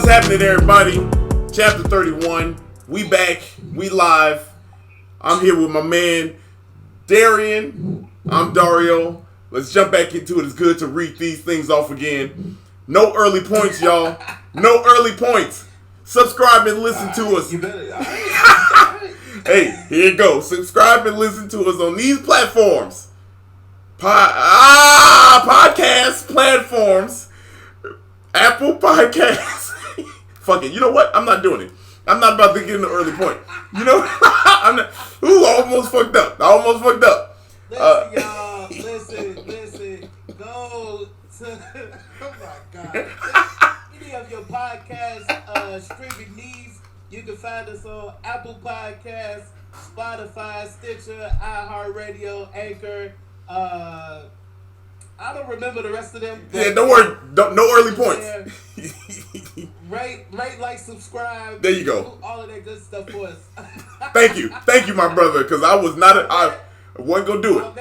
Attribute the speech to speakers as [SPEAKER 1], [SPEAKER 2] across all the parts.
[SPEAKER 1] happening, everybody? Chapter 31. We back. We live. I'm here with my man, Dario. I'm Dario. Let's jump back into it. It's good to read these things off again. No early points, y'all. No early points. Subscribe and listen to us.
[SPEAKER 2] You better.
[SPEAKER 1] Hey, here you go. Subscribe and listen to us on these platforms. Podcast platforms. Apple Podcasts. Fuck it. You know what? I'm not doing it. I'm not about to get an early point. You know? I'm not. Ooh, I almost fucked up.
[SPEAKER 2] Listen, y'all. Listen. Go to. Oh my God. Any of your podcast streaming needs, you can find us on Apple Podcasts, Spotify, Stitcher, iHeartRadio, Anchor. I don't remember the rest of them.
[SPEAKER 1] Yeah, don't worry. No early points.
[SPEAKER 2] Rate, like, subscribe.
[SPEAKER 1] There you go.
[SPEAKER 2] All of that good stuff for us.
[SPEAKER 1] Thank you, my brother. Because I was not. I wasn't gonna do it.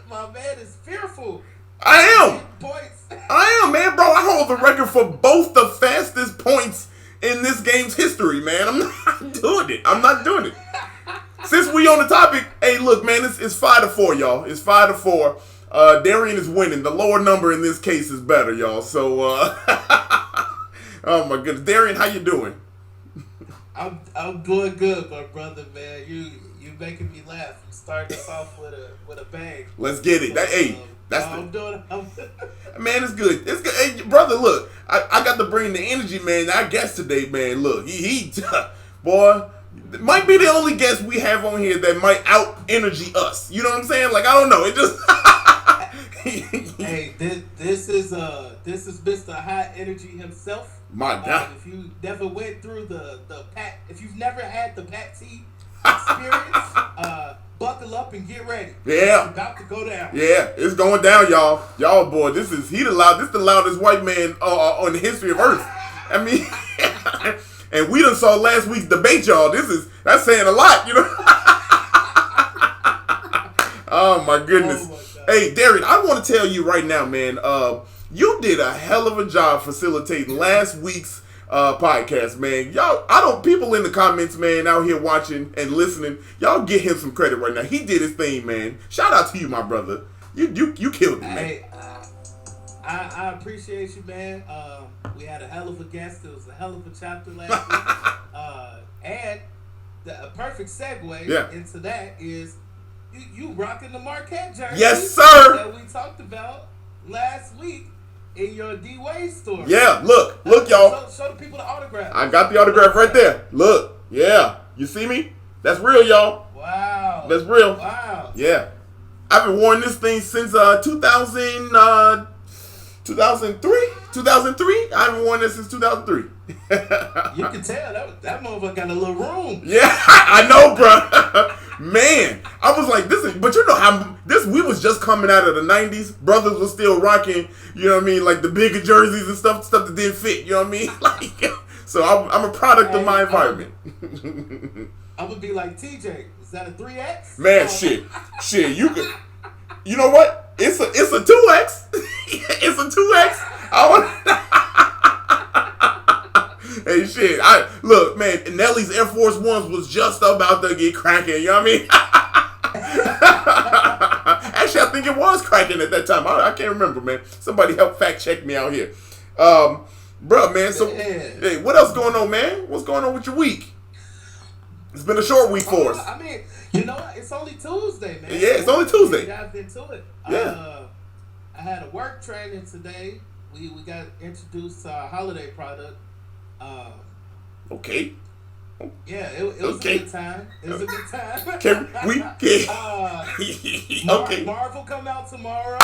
[SPEAKER 2] My man is fearful.
[SPEAKER 1] I am.
[SPEAKER 2] Points.
[SPEAKER 1] I am, man, bro. I hold the record for both the fastest points in this game's history, man. I'm not doing it. Since we on the topic, hey, look, man, it's 5-4, y'all. It's 5-4. Darian is winning. The lower number in this case is better, y'all. So, oh my goodness, Darian, how you doing?
[SPEAKER 2] I'm doing good, my brother, man. You making me laugh. You starting us off with a bang.
[SPEAKER 1] Let's get it.
[SPEAKER 2] I'm doing.
[SPEAKER 1] Man, it's good. It's good. Hey, brother, look, I got to bring the energy, man. Our guest today, man. Look, he boy. Might be the only guest we have on here that might out energy us. You know what I'm saying? Like, I don't know. It just.
[SPEAKER 2] Hey, this is Mr. High Energy himself.
[SPEAKER 1] My God.
[SPEAKER 2] If you never went through the Pat, if you've never had the Pat T experience, buckle up and get ready.
[SPEAKER 1] Yeah.
[SPEAKER 2] It's about to go down.
[SPEAKER 1] Yeah, it's going down, y'all. Y'all, boy, this is the loudest white man on the history of Earth. I mean. And we done saw last week's debate, y'all. That's saying a lot, you know. Oh my goodness.
[SPEAKER 2] Oh my God.
[SPEAKER 1] Hey, Dario, I want to tell you right now, man. You did a hell of a job facilitating last week's podcast, man. People in the comments, man, out here watching and listening, y'all get him some credit right now. He did his thing, man. Shout out to you, my brother. You killed it, man.
[SPEAKER 2] Hey, I appreciate you, man. We had a hell of a guest. It was a hell of a chapter last week. And a perfect segue into that is you rocking the Marquette jersey.
[SPEAKER 1] Yes, sir.
[SPEAKER 2] That we talked about last week in your D Wade story.
[SPEAKER 1] Yeah, look, y'all.
[SPEAKER 2] Show the people the autograph.
[SPEAKER 1] I got the autograph right there. Look, yeah. You see me? That's real, y'all.
[SPEAKER 2] Wow.
[SPEAKER 1] That's real.
[SPEAKER 2] Wow.
[SPEAKER 1] Yeah. I've been wearing this thing since 2003? 2003? I haven't worn this since 2003.
[SPEAKER 2] You can tell that motherfucker got a little room.
[SPEAKER 1] Yeah, I know, bro. Man, I was like, but you know how we was just coming out of the 90s. Brothers was still rocking, you know what I mean, like the bigger jerseys and stuff that didn't fit, you know what I mean? Like, so I'm a product of my environment.
[SPEAKER 2] I'm gonna be like, TJ, is that a 3X?
[SPEAKER 1] Man, shit, you know what? It's a 2X. It's a 2X. Hey, shit. Look, man, Nelly's Air Force Ones was just about to get cracking. You know what I mean? Actually, I think it was cracking at that time. I can't remember, man. Somebody help fact check me out here. Bro, man. So, hey, what else going on, man? What's going on with your week? It's been a short week for us.
[SPEAKER 2] I mean, you know what? It's only Tuesday, man.
[SPEAKER 1] Yeah, it's only Tuesday.
[SPEAKER 2] We dived into it.
[SPEAKER 1] Yeah.
[SPEAKER 2] I had a work training today. We got introduced to our holiday product.
[SPEAKER 1] Okay.
[SPEAKER 2] Yeah, it was a good time. It was a good time.
[SPEAKER 1] Okay.
[SPEAKER 2] Marvel come out tomorrow.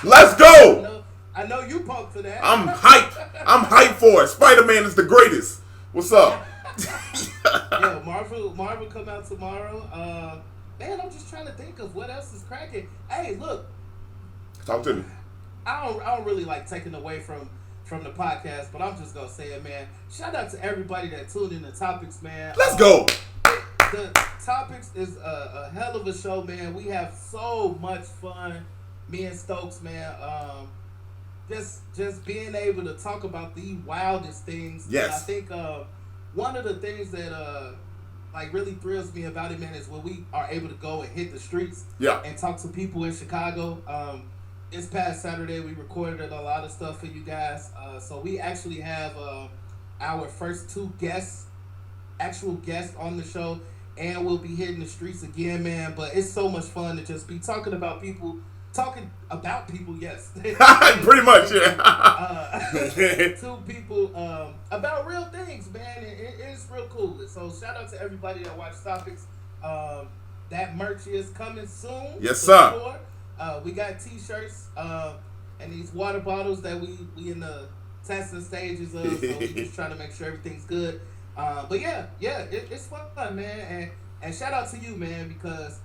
[SPEAKER 1] Let's go.
[SPEAKER 2] I know you pumped for that.
[SPEAKER 1] I'm hyped for it. Spider-Man is the greatest. What's up?
[SPEAKER 2] Yeah, Marvel come out tomorrow. Man, I'm just trying to think of what else is cracking. Hey, look.
[SPEAKER 1] Talk to me.
[SPEAKER 2] I don't really like taking away from the podcast, but I'm just gonna say it, man. Shout out to everybody that tuned in the topics, man.
[SPEAKER 1] Let's go.
[SPEAKER 2] The topics is a hell of a show, man. We have so much fun. Me and Stokes, man. just being able to talk about the wildest things.
[SPEAKER 1] Yes.
[SPEAKER 2] And I think one of the things that like really thrills me about it, man, is when we are able to go and hit the streets and talk to people in Chicago. This past Saturday, we recorded a lot of stuff for you guys. So we actually have our first 2 actual guests on the show, and we'll be hitting the streets again, man. But it's so much fun to just be talking about people, yes.
[SPEAKER 1] Pretty much, yeah.
[SPEAKER 2] 2 people about real things, man. It's real cool. So shout out to everybody that watched Topics. That merch is coming soon.
[SPEAKER 1] Yes, sir.
[SPEAKER 2] Sure. We got T-shirts and these water bottles that we in the testing stages of. So we just trying to make sure everything's good. But yeah, it's fun, man. And shout out to you, man, because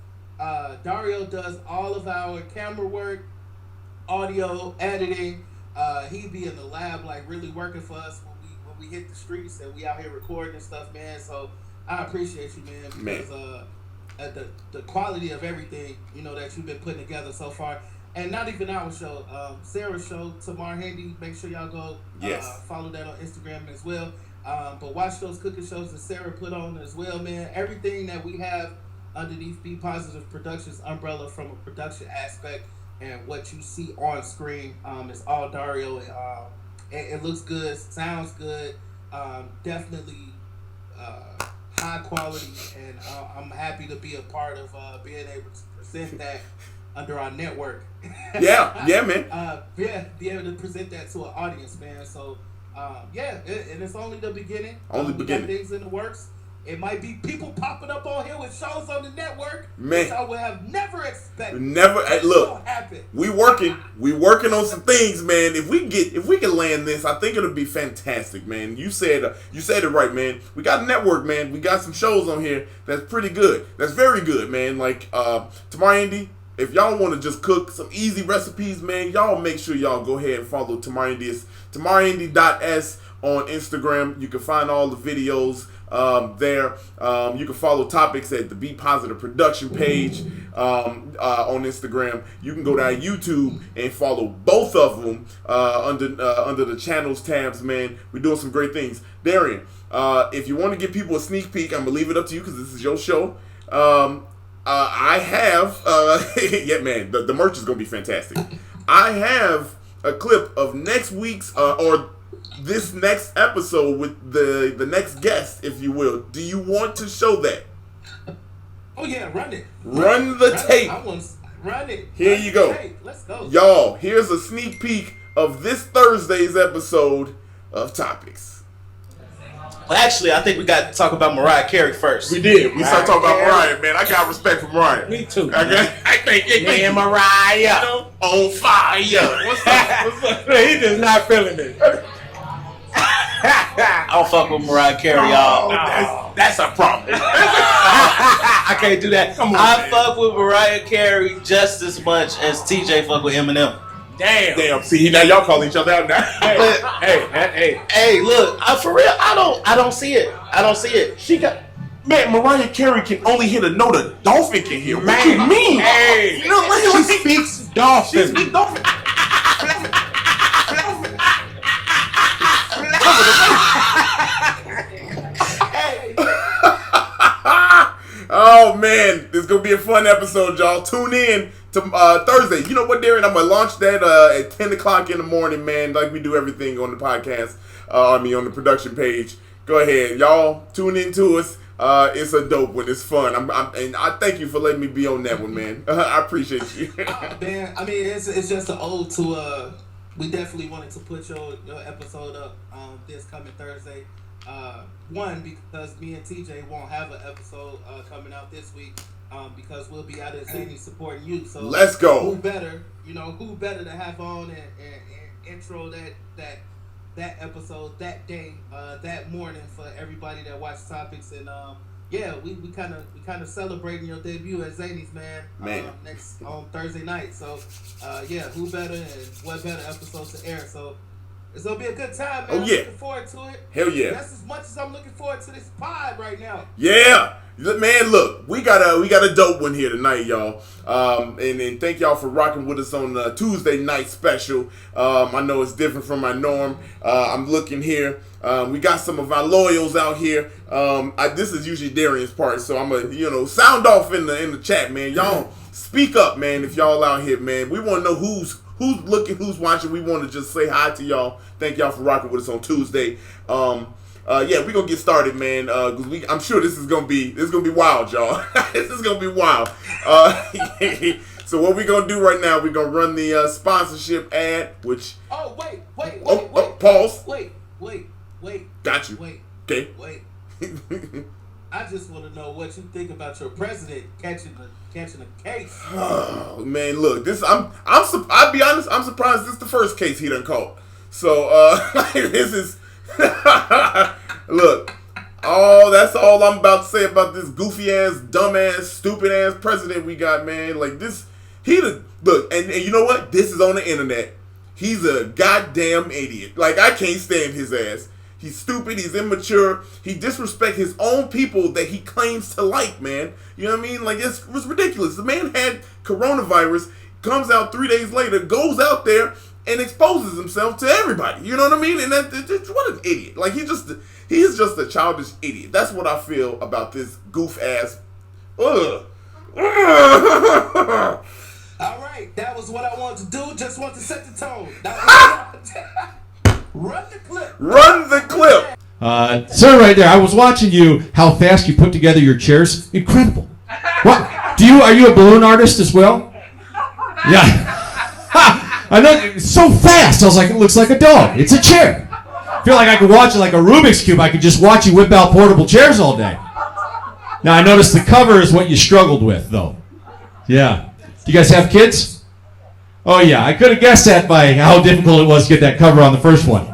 [SPEAKER 2] Dario does all of our camera work, audio, editing. He be in the lab, like, really working for us when we hit the streets and we out here recording and stuff, man. So I appreciate you, man, because the quality of everything, that you've been putting together so far. And not even our show, Sarah's show, Tamar Handy. Make sure y'all go follow that on Instagram as well. But watch those cooking shows that Sarah put on as well, man. Everything that we have underneath Be Positive Productions umbrella from a production aspect and what you see on screen is all Dario. It looks good, sounds good, definitely high quality, and I'm happy to be a part of being able to present that under our network.
[SPEAKER 1] Yeah, man.
[SPEAKER 2] Be able to present that to an audience, man. So, and it's only the beginning.
[SPEAKER 1] Only
[SPEAKER 2] we
[SPEAKER 1] beginning.
[SPEAKER 2] got things in the works. It might be people popping up on here with shows on the network,
[SPEAKER 1] man,
[SPEAKER 2] which I would have never expected.
[SPEAKER 1] Hey, look, we working on some things, man. If we can land this, I think it'll be fantastic, man. You said it right, man. We got a network, man. We got some shows on here that's pretty good. That's very good, man. Like Tamar Andy. If y'all want to just cook some easy recipes, man, y'all make sure y'all go ahead and follow Tamar Andy. It's tamarandy.s on Instagram. You can find all the videos there. You can follow Topics at the Be Positive production page on Instagram. You can go down YouTube and follow both of them under the channels tabs, man. We're doing some great things. Darian, if you want to give people a sneak peek, I'm going to leave it up to you because this is your show. I have, man, the merch is going to be fantastic. I have a clip of next week's, or this next episode with the next guest, if you will. Do you want to show that?
[SPEAKER 2] Oh, yeah, run it.
[SPEAKER 1] Run the tape.
[SPEAKER 2] I want to run it.
[SPEAKER 1] Here you go.
[SPEAKER 2] Let's go.
[SPEAKER 1] Y'all, here's a sneak peek of this Thursday's episode of Topics.
[SPEAKER 3] Well, actually, I think we got to talk about Mariah Carey first.
[SPEAKER 1] We did. We started talking about Mariah, man. I got respect for Mariah.
[SPEAKER 3] Me too.
[SPEAKER 1] I think
[SPEAKER 3] yeah, Mariah.
[SPEAKER 1] On fire. What's up?
[SPEAKER 3] He just not feeling it. I don't fuck with Mariah Carey, y'all.
[SPEAKER 1] That's a problem.
[SPEAKER 3] I can't do that.
[SPEAKER 1] Come on,
[SPEAKER 3] I fuck with Mariah Carey just as much as TJ fuck with Eminem.
[SPEAKER 1] Damn. See, now y'all call each other out now.
[SPEAKER 3] Hey, look, for real, I don't see it.
[SPEAKER 1] She got, man, Mariah Carey can only hit a note a dolphin can hear. What you mean?
[SPEAKER 3] Hey, she speaks dolphin.
[SPEAKER 1] She speaks dolphin. Oh man, this is gonna be a fun episode, y'all. Tune in to Thursday. You know what, Darren? I'm gonna launch that at 10 o'clock in the morning, man. Like we do everything on the podcast. On the production page. Go ahead, y'all. Tune in to us. It's a dope one. It's fun. And I thank you for letting me be on that one, man. I appreciate you.
[SPEAKER 2] Man, I mean, it's just an ode to. We definitely wanted to put your episode up this coming Thursday. One, because me and TJ won't have an episode coming out this week because we'll be out at Zany supporting you. So
[SPEAKER 1] let's go.
[SPEAKER 2] Who better to have on and intro that episode that day, that morning for everybody that watched Topics. And we kind of celebrating your debut at Zany's, man. Next on Thursday night. So who better and what better episode to air? So It's gonna be a good time, man.
[SPEAKER 1] Oh,
[SPEAKER 2] I'm
[SPEAKER 1] yeah.
[SPEAKER 2] looking forward to it.
[SPEAKER 1] Hell yeah.
[SPEAKER 2] That's as much as I'm looking forward to this pod right now.
[SPEAKER 1] Yeah. Man, look, we got a dope one here tonight, y'all. And thank y'all for rocking with us on the Tuesday night special. I know it's different from my norm. I'm looking here. We got some of our loyals out here. This is usually Darian's part, so I'm gonna sound off in the chat, man. Y'all speak up, man. If y'all out here, man, we want to know who's looking, who's watching. We want to just say hi to y'all. Thank y'all for rocking with us on Tuesday. We're gonna get started, man. I'm sure this is gonna be wild, y'all. This is gonna be wild. So what we're gonna do right now, we're gonna run the sponsorship ad, which
[SPEAKER 2] wait.
[SPEAKER 1] Pause.
[SPEAKER 2] Wait.
[SPEAKER 1] Got you.
[SPEAKER 2] Wait.
[SPEAKER 1] Okay.
[SPEAKER 2] Wait. I just want to know what you think about your president catching a case.
[SPEAKER 1] Oh man, look, I'll be honest, I'm surprised this is the first case he done caught. So this is look, that's all I'm about to say about this goofy ass, dumb ass, stupid ass president we got, man. Like this, look, and you know what? This is on the internet. He's a goddamn idiot. Like, I can't stand his ass. He's stupid. He's immature. He disrespects his own people that he claims to like, man. You know what I mean? Like, it was ridiculous. The man had coronavirus, comes out 3 days later, goes out there and exposes himself to everybody. You know what I mean? And what an idiot. Like, he's just a childish idiot. That's what I feel about this goof ass. Ugh.
[SPEAKER 2] All right, that was what I wanted to do. Just want to set the tone. Run the clip.
[SPEAKER 1] Run the clip.
[SPEAKER 4] Sir, right there. I was watching you. How fast you put together your chairs. Incredible. What? Are you a balloon artist as well? Yeah. I know. It's so fast. I was like, it looks like a dog. It's a chair. I feel like I could watch it like a Rubik's Cube. I could just watch you whip out portable chairs all day. Now, I noticed the cover is what you struggled with, though. Yeah. Do you guys have kids? Oh, yeah. I could have guessed that by how difficult it was to get that cover on the first one.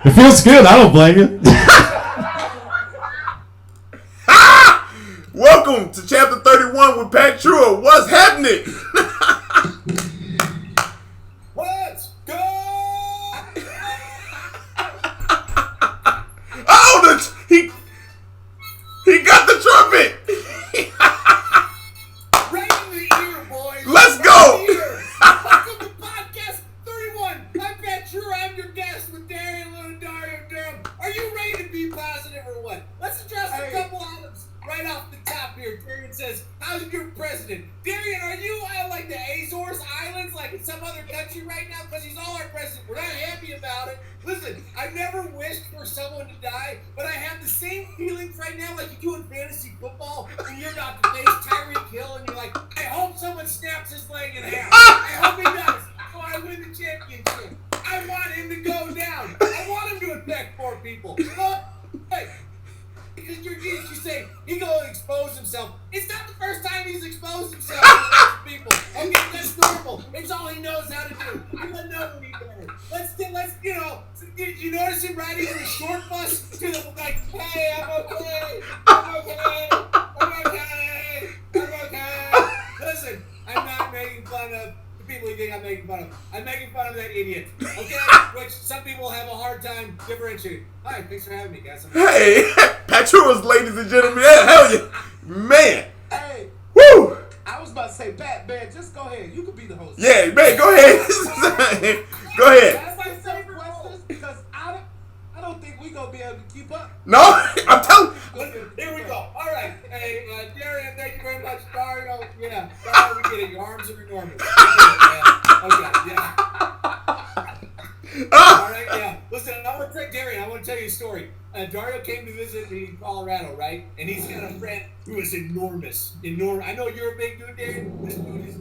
[SPEAKER 4] It feels good. I don't blame you.
[SPEAKER 1] Welcome to Chapter 31 with Pat Treuer. What's happening?
[SPEAKER 2] Let's go!
[SPEAKER 1] Oh, he got the trumpet.
[SPEAKER 2] Right in the ear, boys.
[SPEAKER 1] Let's go.
[SPEAKER 2] Welcome to Podcast 31. I'm Pat Treuer. I'm your guest with Dario and Dario Durham. Are you ready to be positive or what? Let's address a couple items right off the top here. Darian says, how's your president? Darian, are you like the Azores Islands, like in some other country right now? Because he's all our president. We're not happy about it. Listen, I've never wished for someone to die, but I have the same feelings right now like you do in fantasy football when you're about to face Tyreek Hill and you're like, I hope someone snaps his leg in half. I hope he does. So I win the championship. I want him to go down. I want him to attack more people. Hey. Because you say he gonna expose himself. It's not the first time he's exposed himself to people. Okay, that's normal. It's all he knows how to do. He doesn't know any better. Let's you notice him riding in a short bus to the like, hey, I'm okay. Listen, I'm not making fun of the people you think I'm making fun of. I'm making fun of that idiot. Okay? Which some people have a hard time differentiating. Hi, thanks for having me, guys.
[SPEAKER 1] Hey, Pat Treuer's, ladies and gentlemen. Yeah, hell yeah. Man.
[SPEAKER 2] Hey.
[SPEAKER 1] Woo.
[SPEAKER 2] I was about to say, Pat, man, just go ahead. You can be the host.
[SPEAKER 1] Yeah, man, go ahead. Go ahead.
[SPEAKER 2] That's my favorite questions because I don't think we're going to be able to keep up.
[SPEAKER 1] No, I'm telling you.
[SPEAKER 2] Here we go. All right. Hey, Darian, thank you very much. Dario, yeah. Dario, we get it. Your arms are enormous. Okay, yeah. All right, yeah. Listen, I want to tell you a story. Dario came to visit me in Colorado, right? And he's got a friend who is enormous. I know you're a big dude, Darian. This dude is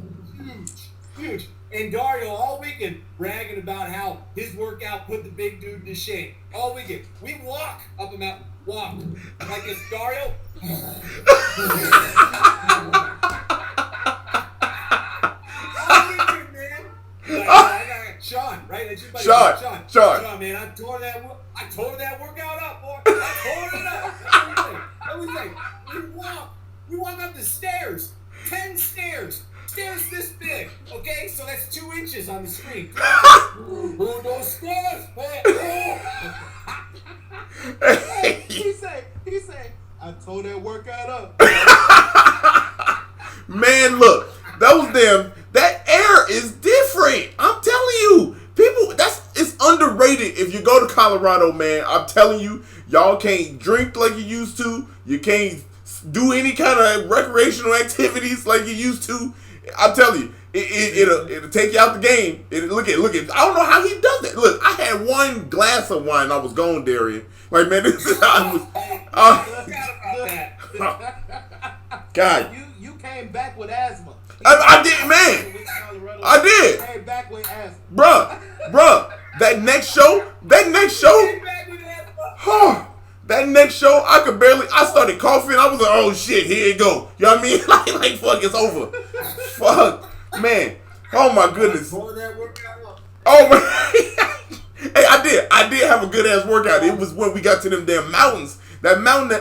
[SPEAKER 2] huge. And Dario all weekend bragging about how his workout put the big dude to shame. All weekend. We walk up a mountain. Walk. Like this, Dario. All weekend, man. Sean, right?
[SPEAKER 1] Sean,
[SPEAKER 2] man, I tore that workout up, boy. I tore it up. Everything. We walk up the stairs.
[SPEAKER 5] 10 stairs. Stairs this big. Okay, so that's 2 inches on the screen. Ooh, those stairs, man.
[SPEAKER 2] He say, I told that workout up.
[SPEAKER 1] Man, look, that air is different. I'm telling you. People, it's underrated. If you go to Colorado, man, I'm telling you, y'all can't drink like you used to. You can't do any kind of recreational activities like you used to. I'm telling you, it'll take you out the game. Look at. I don't know how he does it. Look, I had 1 glass of wine. I was going, Dario. Like, man, this is God.
[SPEAKER 2] You came back with asthma.
[SPEAKER 1] I did, man. I did.
[SPEAKER 2] You came back with asthma.
[SPEAKER 1] Bruh. That next show, that next show, I started coughing. I was like, oh shit, here it go. You know what I mean? like fuck, it's over. Fuck, man. Oh my goodness. Oh man. Hey, I did have a good ass workout. It was when we got to them damn mountains. That mountain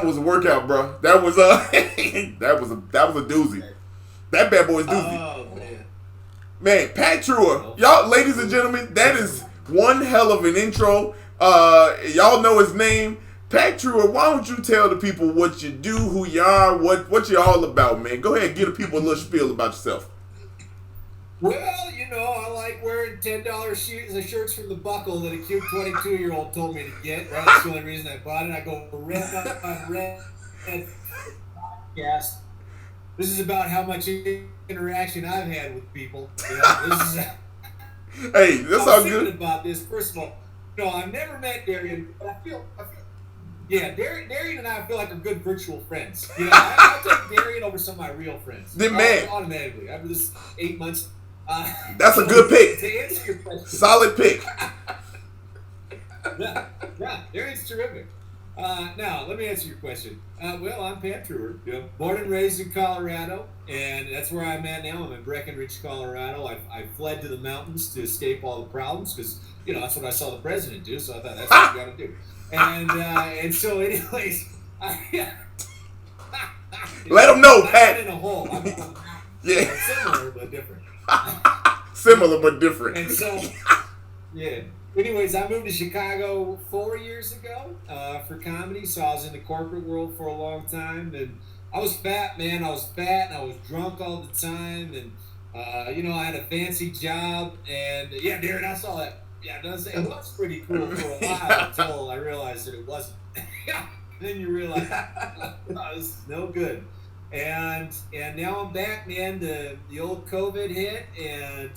[SPEAKER 1] was a workout, bro. That was that was a doozy. That bad boy's doozy.
[SPEAKER 2] Oh
[SPEAKER 1] man, Pat Treuer. Y'all, ladies and gentlemen, that is one hell of an intro. Y'all know his name. Pat Treuer, why don't you tell the people what you do, who you are, what you're all about, man? Go ahead and give the people a little spiel about yourself.
[SPEAKER 5] Well, I like wearing $10 shirts from the Buckle that a cute 22-year-old told me to get. Right? That's the only reason I bought it. I go red on red podcast. This is about how much interaction I've had with people.
[SPEAKER 1] Hey, that's all good.
[SPEAKER 5] About this, first of all, I've never met Darian, but I feel Darian and I feel like we're good virtual friends. I take Darian over some of my real friends.
[SPEAKER 1] Man,
[SPEAKER 5] automatically after this 8 months.
[SPEAKER 1] That's a good pick.
[SPEAKER 5] To answer your question,
[SPEAKER 1] solid pick.
[SPEAKER 5] yeah, Darian's terrific. Now, let me answer your question. Well, I'm Pat Treuer, born and raised in Colorado, and that's where I'm at now. I'm in Breckenridge, Colorado. I fled to the mountains to escape all the problems because, that's what I saw the president do, so I thought that's what you got to do. And so, anyways,
[SPEAKER 1] let them know, Pat.
[SPEAKER 5] I'm in a hole.
[SPEAKER 1] Yeah.
[SPEAKER 5] Similar but different.
[SPEAKER 1] Similar but different.
[SPEAKER 5] And so, yeah. Anyways, I moved to Chicago 4 years ago for comedy, so I was in the corporate world for a long time, and I was fat, man. I was fat, and I was drunk all the time, and I had a fancy job, and Darren, I saw that. Yeah, it was pretty cool for a while until I realized that it wasn't. Then you realize it was no good. And now I'm back, man. The old COVID hit, and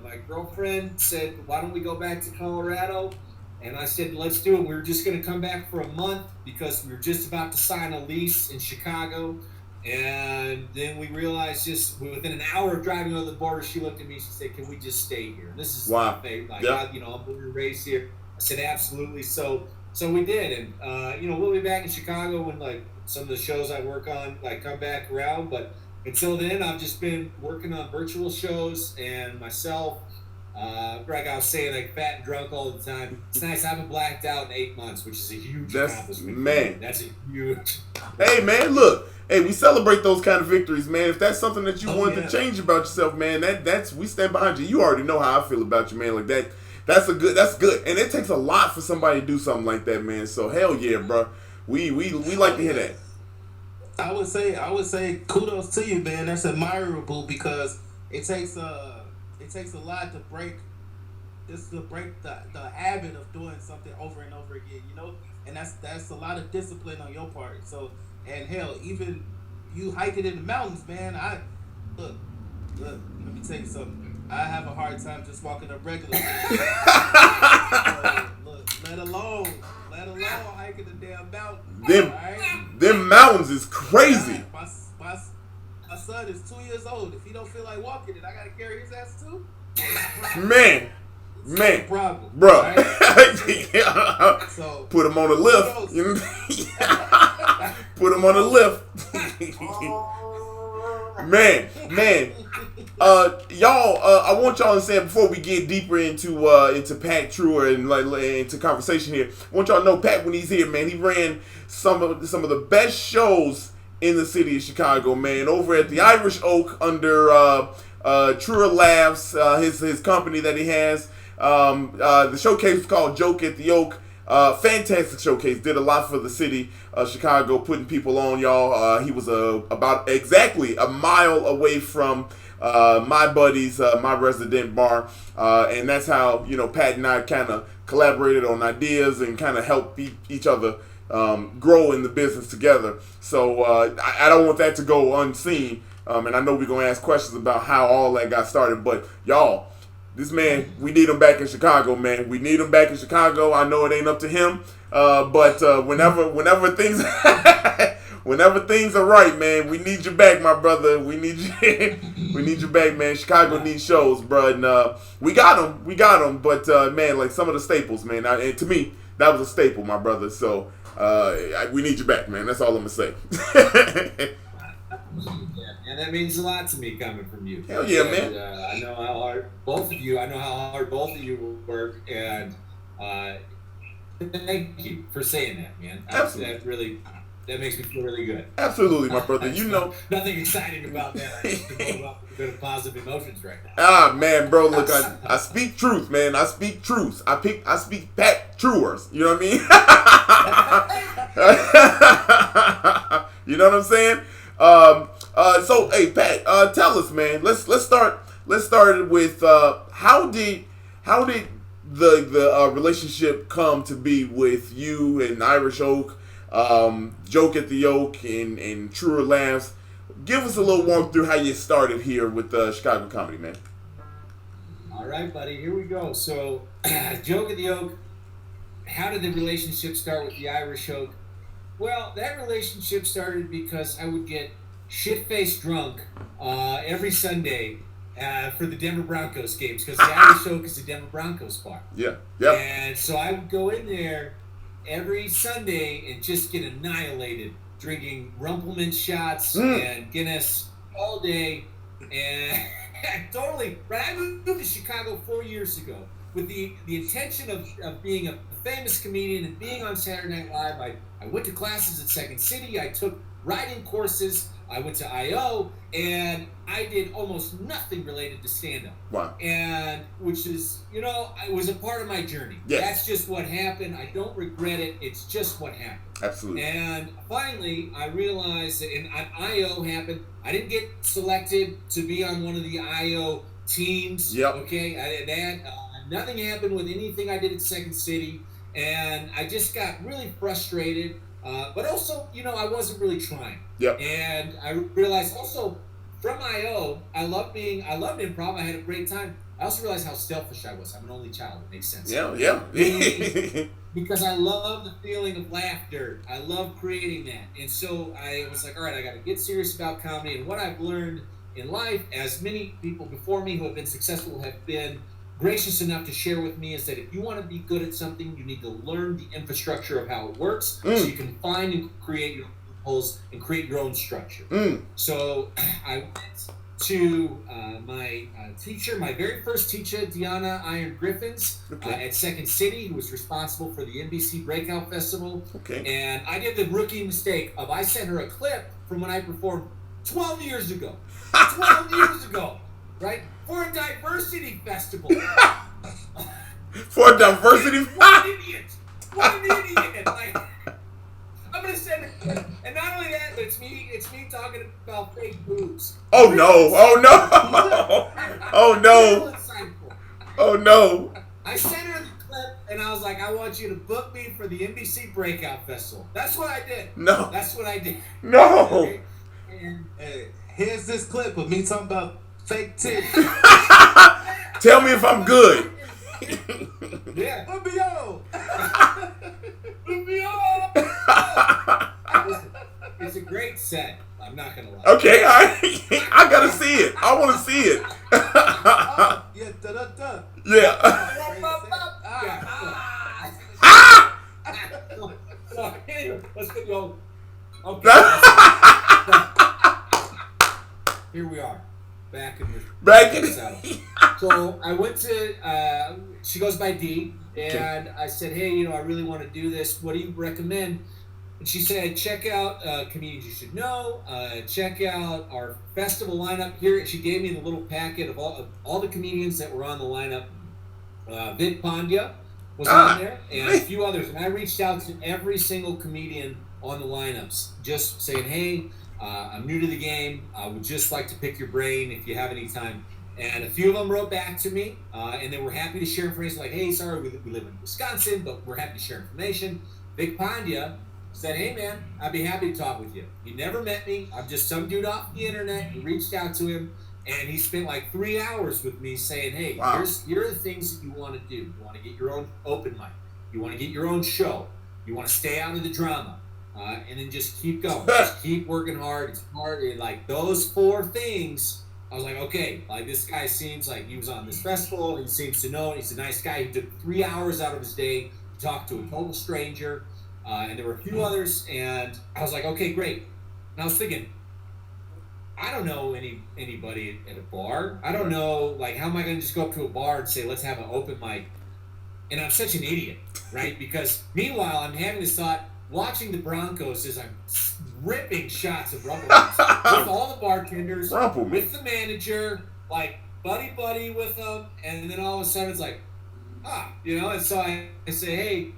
[SPEAKER 5] my girlfriend said, why don't we go back to Colorado? And I said, let's do it. We were just going to come back for a month because we were just about to sign a lease in Chicago. And then we realized just within an hour of driving over the border, she looked at me, she said, can we just stay here? This is
[SPEAKER 1] wow.
[SPEAKER 5] my favorite. I'm born and raised here. I said, absolutely. So we did. And, we'll be back in Chicago when, some of the shows I work on, come back around. But until then, I've just been working on virtual shows and myself. Like I was saying, fat and drunk all the time. It's nice. I haven't blacked out in 8 months, which is a huge accomplishment. Man. That's a huge.
[SPEAKER 1] Hey, man, look. Hey, we celebrate those kind of victories, man. If that's something that you want to change about yourself, man, that's we stand behind you. You already know how I feel about you, man. Like that. That's good. And it takes a lot for somebody to do something like that, man. So hell yeah, bro. We like to hear that.
[SPEAKER 2] I would say kudos to you, man. That's admirable because it takes a lot to break the habit of doing something over and over again, and that's a lot of discipline on your part. So, and hell, even you hiked it in the mountains, man. Look, let me tell you something. I have a hard time just walking up regularly. Look, let alone hiking the damn mountain.
[SPEAKER 1] Them mountains is crazy.
[SPEAKER 2] My son is 2 years old. If he don't feel like walking it, I gotta carry his ass too.
[SPEAKER 1] Man,
[SPEAKER 2] problem,
[SPEAKER 1] bro.
[SPEAKER 2] Right? So
[SPEAKER 1] put him on a lift. Put him on a lift. Man. Y'all, I want y'all to say before we get deeper into Pat Treuer and into conversation here. I want y'all to know Pat when he's here, man. He ran some of the best shows in the city of Chicago, man. Over at the Irish Oak under Treuer Labs, his company that he has. The showcase was called Joke at the Oak. Fantastic showcase. Did a lot for the city of Chicago, putting people on, y'all. He was about exactly a mile away from my buddy's, my resident bar. And that's how, Pat and I kind of collaborated on ideas and kind of helped each other grow in the business together. So I don't want that to go unseen. And I know we're going to ask questions about how all that got started. But y'all, this man, we need him back in Chicago, man. We need him back in Chicago. I know it ain't up to him. But whenever things whenever things are right, man, we need you back, my brother. We need you. We need you back, man. Chicago needs shows, bro. And we got them. But man, like some of the staples, man. And to me, that was a staple, my brother. So we need you back, man. That's all I'm gonna say.
[SPEAKER 5] And that means a lot to me coming from you.
[SPEAKER 1] Hell yeah, man.
[SPEAKER 5] I know how hard both of you work, and thank you for saying that, man.
[SPEAKER 1] Absolutely.
[SPEAKER 5] That makes me feel really good.
[SPEAKER 1] Absolutely, my brother.
[SPEAKER 5] Nothing exciting about that. I just feel about a bit of positive emotions right now.
[SPEAKER 1] Ah, man, bro. Look, I speak truth, man. I speak truth. I speak Pat Treuers. You know what I mean? You know what I'm saying? So hey, Pat, tell us, man. Let's start with how did the relationship come to be with you and Irish Oak, Joke at the Oak, and Treuer Labs? Give us a little walk through how you started here with Chicago comedy, man.
[SPEAKER 5] All right, buddy. Here we go. So, Joke at the Oak. How did the relationship start with the Irish Oak? Well, that relationship started because I would get shit-faced drunk every Sunday for the Denver Broncos games, because the Irish Oak is a Denver Broncos bar.
[SPEAKER 1] Yeah.
[SPEAKER 5] And so I would go in there every Sunday and just get annihilated, drinking Rumpelman shots and Guinness all day. And totally, right? I moved to Chicago 4 years ago with the intention of being a famous comedian and being on Saturday Night Live. I went to classes at Second City. I took writing courses. I went to I.O. and I did almost nothing related to stand-up.
[SPEAKER 1] Wow.
[SPEAKER 5] And which is, it was a part of my journey.
[SPEAKER 1] Yes.
[SPEAKER 5] That's just what happened. I don't regret it. It's just what happened.
[SPEAKER 1] Absolutely.
[SPEAKER 5] And finally, I realized that, and I.O. happened. I didn't get selected to be on one of the I.O. teams.
[SPEAKER 1] Yep.
[SPEAKER 5] Okay. Nothing happened with anything I did at Second City. And I just got really frustrated. But also, I wasn't really trying.
[SPEAKER 1] Yep.
[SPEAKER 5] And I realized also from I.O., I loved improv. I had a great time. I also realized how selfish I was. I'm an only child. It makes sense.
[SPEAKER 1] Yeah.
[SPEAKER 5] Because I love the feeling of laughter. I love creating that. And so I was like, all right, I got to get serious about comedy. And what I've learned in life, as many people before me who have been successful have been gracious enough to share with me, is that if you want to be good at something, you need to learn the infrastructure of how it works so you can find and create your loopholes and create your own structure. So I went to my teacher, my very first teacher, Deanna Iron Griffins, at Second City, who was responsible for the NBC Breakout Festival.
[SPEAKER 1] Okay.
[SPEAKER 5] And I did the rookie mistake of I sent her a clip from when I performed 12 years ago. 12 years ago, right? For a diversity festival.
[SPEAKER 1] For a diversity
[SPEAKER 5] What an idiot. What an idiot. Like, I'm going to send it. And not only that, but it's me talking about fake boobs.
[SPEAKER 1] Oh, no. Oh, no.
[SPEAKER 5] I sent her the clip, and I was like, I want you to book me for the NBC Breakout Festival. That's what I did.
[SPEAKER 1] No.
[SPEAKER 5] That's what I did.
[SPEAKER 1] No.
[SPEAKER 5] Okay? And
[SPEAKER 2] here's this clip of me talking about fake tits.
[SPEAKER 1] Tell me if I'm good.
[SPEAKER 5] yeah. Listen, it's a great set. I'm not going to lie.
[SPEAKER 1] Okay, all right. I got to see it. I want to see it.
[SPEAKER 2] Yeah, da-da-da.
[SPEAKER 1] Yeah.
[SPEAKER 5] So, anyway, let's go. Okay. Here we are. Back in So I went to, she goes by Dee, and I said, hey, I really want to do this. What do you recommend? And she said, check out comedians you should know. Check out our festival lineup here. She gave me the little packet of all the comedians that were on the lineup. Vic Pandya was on there, and a few others. And I reached out to every single comedian on the lineups, just saying, hey, I'm new to the game. I would just like to pick your brain if you have any time. And a few of them wrote back to me, and they were happy to share information. Like, hey, sorry, we live in Wisconsin, but we're happy to share information. Vic Pandya said, hey, man, I'd be happy to talk with you. He never met me. I'm just some dude off the internet. He reached out to him, and he spent like 3 hours with me saying, hey, here are the things that you want to do. You want to get your own open mic. You want to get your own show. You want to stay out of the drama. And then just keep going. Just keep working hard. It's hard. And like those 4 things, I was like, okay, like this guy seems like he was on this festival. He seems to know. He's a nice guy. He took 3 hours out of his day to talk to a total stranger. And there were a few others. And I was like, okay, great. And I was thinking, I don't know anybody at a bar. I don't know, like, how am I going to just go up to a bar and say, let's have an open mic? And I'm such an idiot, right? Because meanwhile, I'm having this thought, watching the Broncos as I'm ripping shots of Rumble with all the bartenders, with the manager, like buddy with them, and then all of a sudden it's like, and so I say, hey,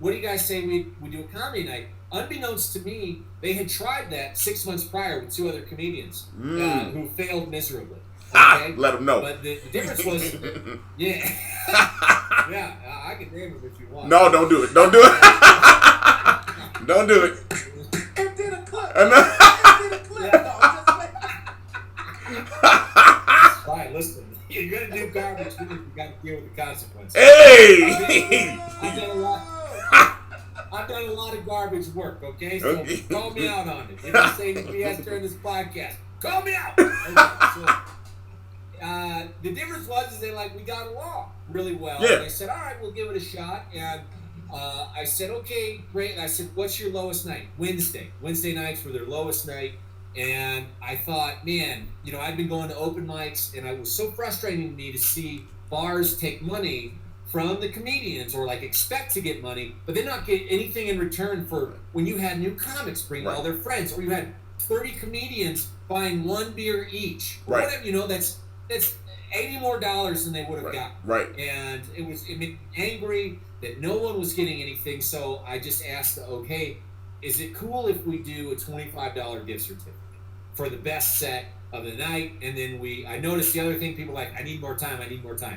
[SPEAKER 5] what do you guys say we do a comedy night? Unbeknownst to me, they had tried that 6 months prior with 2 other comedians who failed miserably. Okay?
[SPEAKER 1] Let them know.
[SPEAKER 5] But the difference was, yeah, I can name them if you want.
[SPEAKER 1] No, don't do it. Don't do it. Don't do it.
[SPEAKER 2] Empty the clip.
[SPEAKER 5] Fine, listen. You're gonna do garbage. You got to deal with the consequences.
[SPEAKER 1] Hey!
[SPEAKER 5] I've done a lot of garbage work. Okay, so call me out on it. If you say anything BS during this podcast, call me out. Okay, so, the difference was that we got along really well.
[SPEAKER 1] Yeah.
[SPEAKER 5] And they said, all right, we'll give it a shot. And I said, okay, great. And I said, what's your lowest night? Wednesday. Wednesday nights were their lowest night. And I thought, man, I'd been going to open mics, and it was so frustrating to me to see bars take money from the comedians or expect to get money, but then not get anything in return for when you had new comics bring all their friends, or you had 30 comedians buying 1 beer each. Or whatever, that's $80 more than they would have gotten.
[SPEAKER 1] Right.
[SPEAKER 5] And it made me angry that no one was getting anything, so I just asked, okay, is it cool if we do a $25 gift certificate for the best set of the night? And then I noticed the other thing, people were like, I need more time.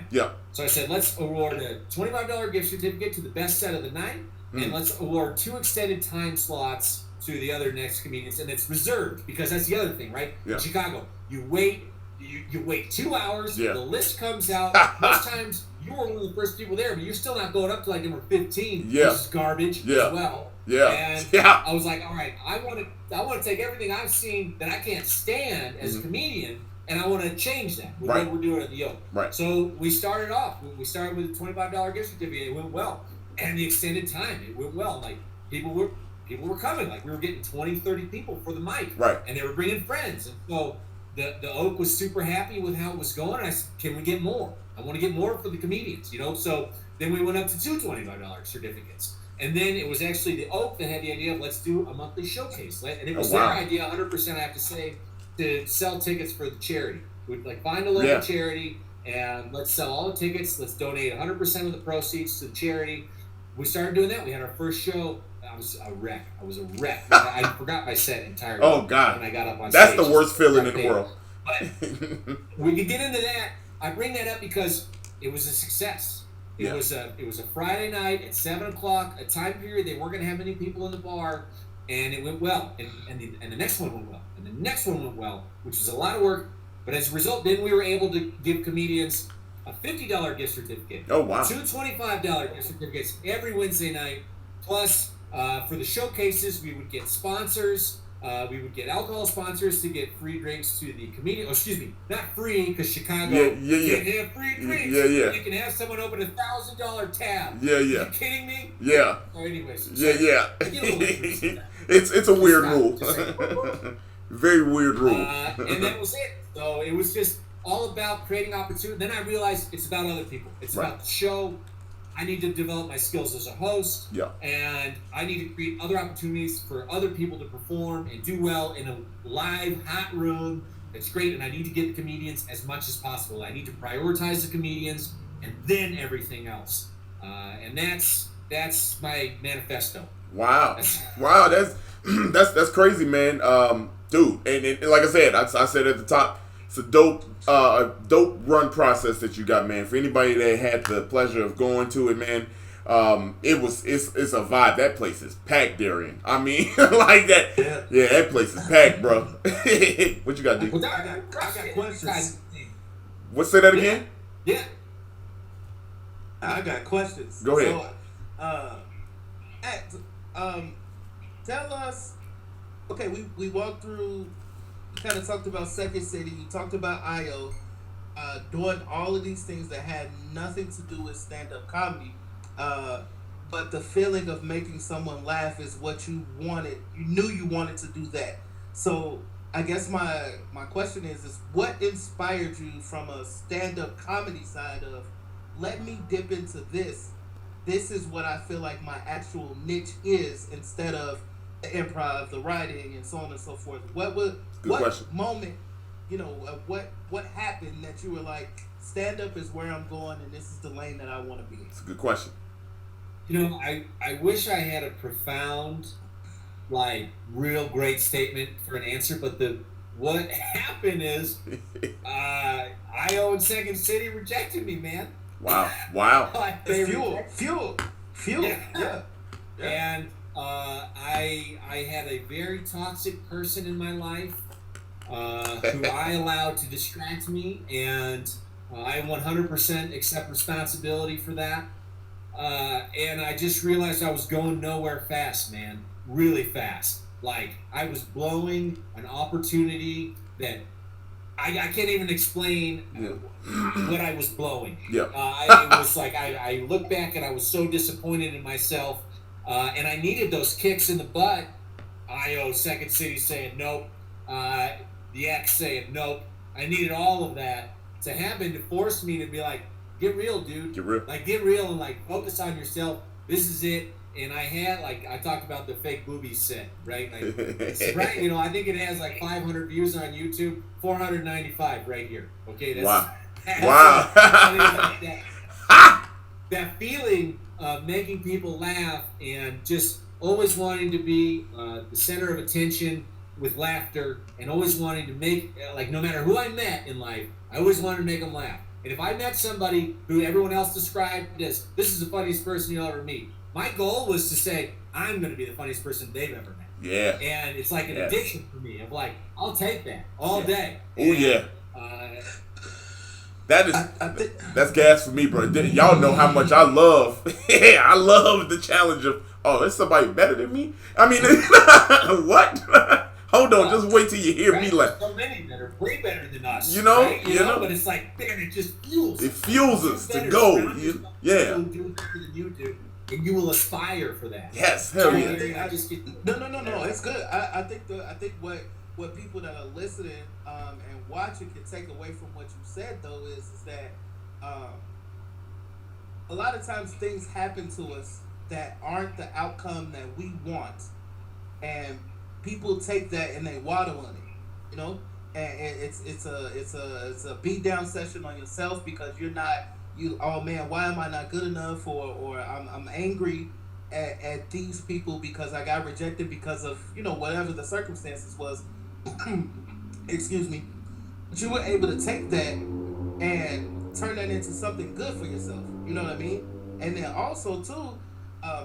[SPEAKER 1] Yeah.
[SPEAKER 5] So I said, let's award a $25 gift certificate to the best set of the night, and let's award 2 extended time slots to the other next comedians, and it's reserved, because that's the other thing, right?
[SPEAKER 1] Yeah.
[SPEAKER 5] In Chicago, you wait 2 hours, the list comes out, most times you were one of the first people there, but you're still not going up to number 15, which is garbage as well.
[SPEAKER 1] Yeah.
[SPEAKER 5] And I was like, all right, I want to take everything I've seen that I can't stand as a comedian, and I want to change that with what we're doing at the Yoke.
[SPEAKER 1] Right.
[SPEAKER 5] So we started off. We started with a $25 gift certificate. It went well, and the extended time, it went well. People were coming. We were getting 20, 30 people for the mic.
[SPEAKER 1] Right.
[SPEAKER 5] And they were bringing friends, and so the Oak was super happy with how it was going. And I said, can we get more? I want to get more for the comedians, So then we went up to 2 $25 certificates. And then it was actually the Oak that had the idea of, let's do a monthly showcase. And it was their idea, 100%, I have to say, to sell tickets for the charity. We'd find a local charity, and let's sell all the tickets. Let's donate 100% of the proceeds to the charity. We started doing that. We had our first show. I was a wreck. I forgot my set entirely.
[SPEAKER 1] Oh, God.
[SPEAKER 5] When I got up on
[SPEAKER 1] That's
[SPEAKER 5] stage.
[SPEAKER 1] the worst feeling in the world.
[SPEAKER 5] But we could get into that. I bring that up because it was a success. It was a Friday night at 7:00, a time period they weren't going to have many people in the bar, and it went well. And the next one went well, and the next one went well, which was a lot of work. But as a result, then we were able to give comedians a $50 gift certificate.
[SPEAKER 1] Oh, wow.
[SPEAKER 5] 2 $25 gift certificates every Wednesday night. Plus, for the showcases, we would get sponsors. We would get alcohol sponsors to get free drinks to the comedian. Oh, excuse me, not free, because Chicago can't have free drinks. You can have someone open a $1,000 tab. Are you kidding me?
[SPEAKER 1] Yeah.
[SPEAKER 5] So anyways.
[SPEAKER 1] It's a weird rule. Very weird rule.
[SPEAKER 5] And that was it. So it was just all about creating opportunity. Then I realized it's about other people. It's about the show. I need to develop my skills as a host.
[SPEAKER 1] Yeah.
[SPEAKER 5] And I need to create other opportunities for other people to perform and do well in a live, hot room. It's great. And I need to get the comedians as much as possible. I need to prioritize the comedians and then everything else. And that's my manifesto.
[SPEAKER 1] Wow. Wow. That's crazy, man. Dude. And like I said, I said at the top, it's a dope run process that you got, man. For anybody that had the pleasure of going to it, man, it's a vibe. That place is packed, Darian. I mean, like that. Yeah, that place is packed, bro. What you got, D?
[SPEAKER 2] I got questions.
[SPEAKER 1] What? Say that again?
[SPEAKER 5] Yeah.
[SPEAKER 2] I got questions.
[SPEAKER 1] Go ahead.
[SPEAKER 2] So, tell us. Okay, we walked through. You kind of talked about Second City. You talked about IO, doing all of these things that had nothing to do with stand-up comedy. But the feeling of making someone laugh is what you wanted. You knew you wanted to do that. So I guess my question is what inspired you from a stand-up comedy side of, let me dip into this. This is what I feel like my actual niche is, instead of the improv, the writing, and so on and so forth. What
[SPEAKER 1] question.
[SPEAKER 2] Moment, what happened that you were like, stand up is where I'm going, and this is the lane that I want to be?
[SPEAKER 1] It's a good question.
[SPEAKER 5] I wish I had a profound, like, real great statement for an answer, but what happened is IO and Second City rejected me, man.
[SPEAKER 1] Wow.
[SPEAKER 5] Like, they
[SPEAKER 2] Fuel. Yeah.
[SPEAKER 5] And I had a very toxic person in my life who I allowed to distract me, and I 100% accept responsibility for that. And I just realized I was going nowhere fast, man. Really fast. Like, I was blowing an opportunity that I can't even explain what I was blowing.
[SPEAKER 1] Yeah.
[SPEAKER 5] It was like, I look back and I was so disappointed in myself. And I needed those kicks in the butt. IO, Second City saying nope. The X saying nope. I needed all of that to happen to force me to be like, get real, dude.
[SPEAKER 1] Get real.
[SPEAKER 5] Like, get real and, like, focus on yourself. This is it. And I had, like, I talked about the fake boobies set, right? Like, it's right, I think it has, like, 500 views on YouTube, 495 right here. Okay, that's...
[SPEAKER 1] Wow.
[SPEAKER 5] That feeling of making people laugh and just always wanting to be the center of attention with laughter, and always wanting to make, like, no matter who I met in life, I always wanted to make them laugh. And if I met somebody who everyone else described as, this is the funniest person you'll ever meet, my goal was to say, I'm going to be the funniest person they've ever met.
[SPEAKER 1] Yeah.
[SPEAKER 5] And it's like an addiction for me. I'm like, I'll take that all day.
[SPEAKER 1] Oh, yeah. That's gas for me, bro. Y'all know how much I love. I love the challenge of, there's somebody better than me? I mean, what? Hold on, just wait till you hear me like.
[SPEAKER 5] So many that are way better than us.
[SPEAKER 1] Right?
[SPEAKER 5] You know, but it's like, man, it just fuels.
[SPEAKER 1] It fuels us to go. Yeah.
[SPEAKER 5] Will do better than you do, and you will aspire for that.
[SPEAKER 1] Yes, hell yeah.
[SPEAKER 2] No. It's good. I think what people that are listening and watching can take away from what you said, though, is that a lot of times things happen to us that aren't the outcome that we want, and people take that and they waddle on it, and it's a beat down session on yourself because oh man, why am I not good enough, or I'm angry at these people because I got rejected because of whatever the circumstances was. Excuse me. But you were able to take that and turn that into something good for yourself. You know what I mean? And then also too,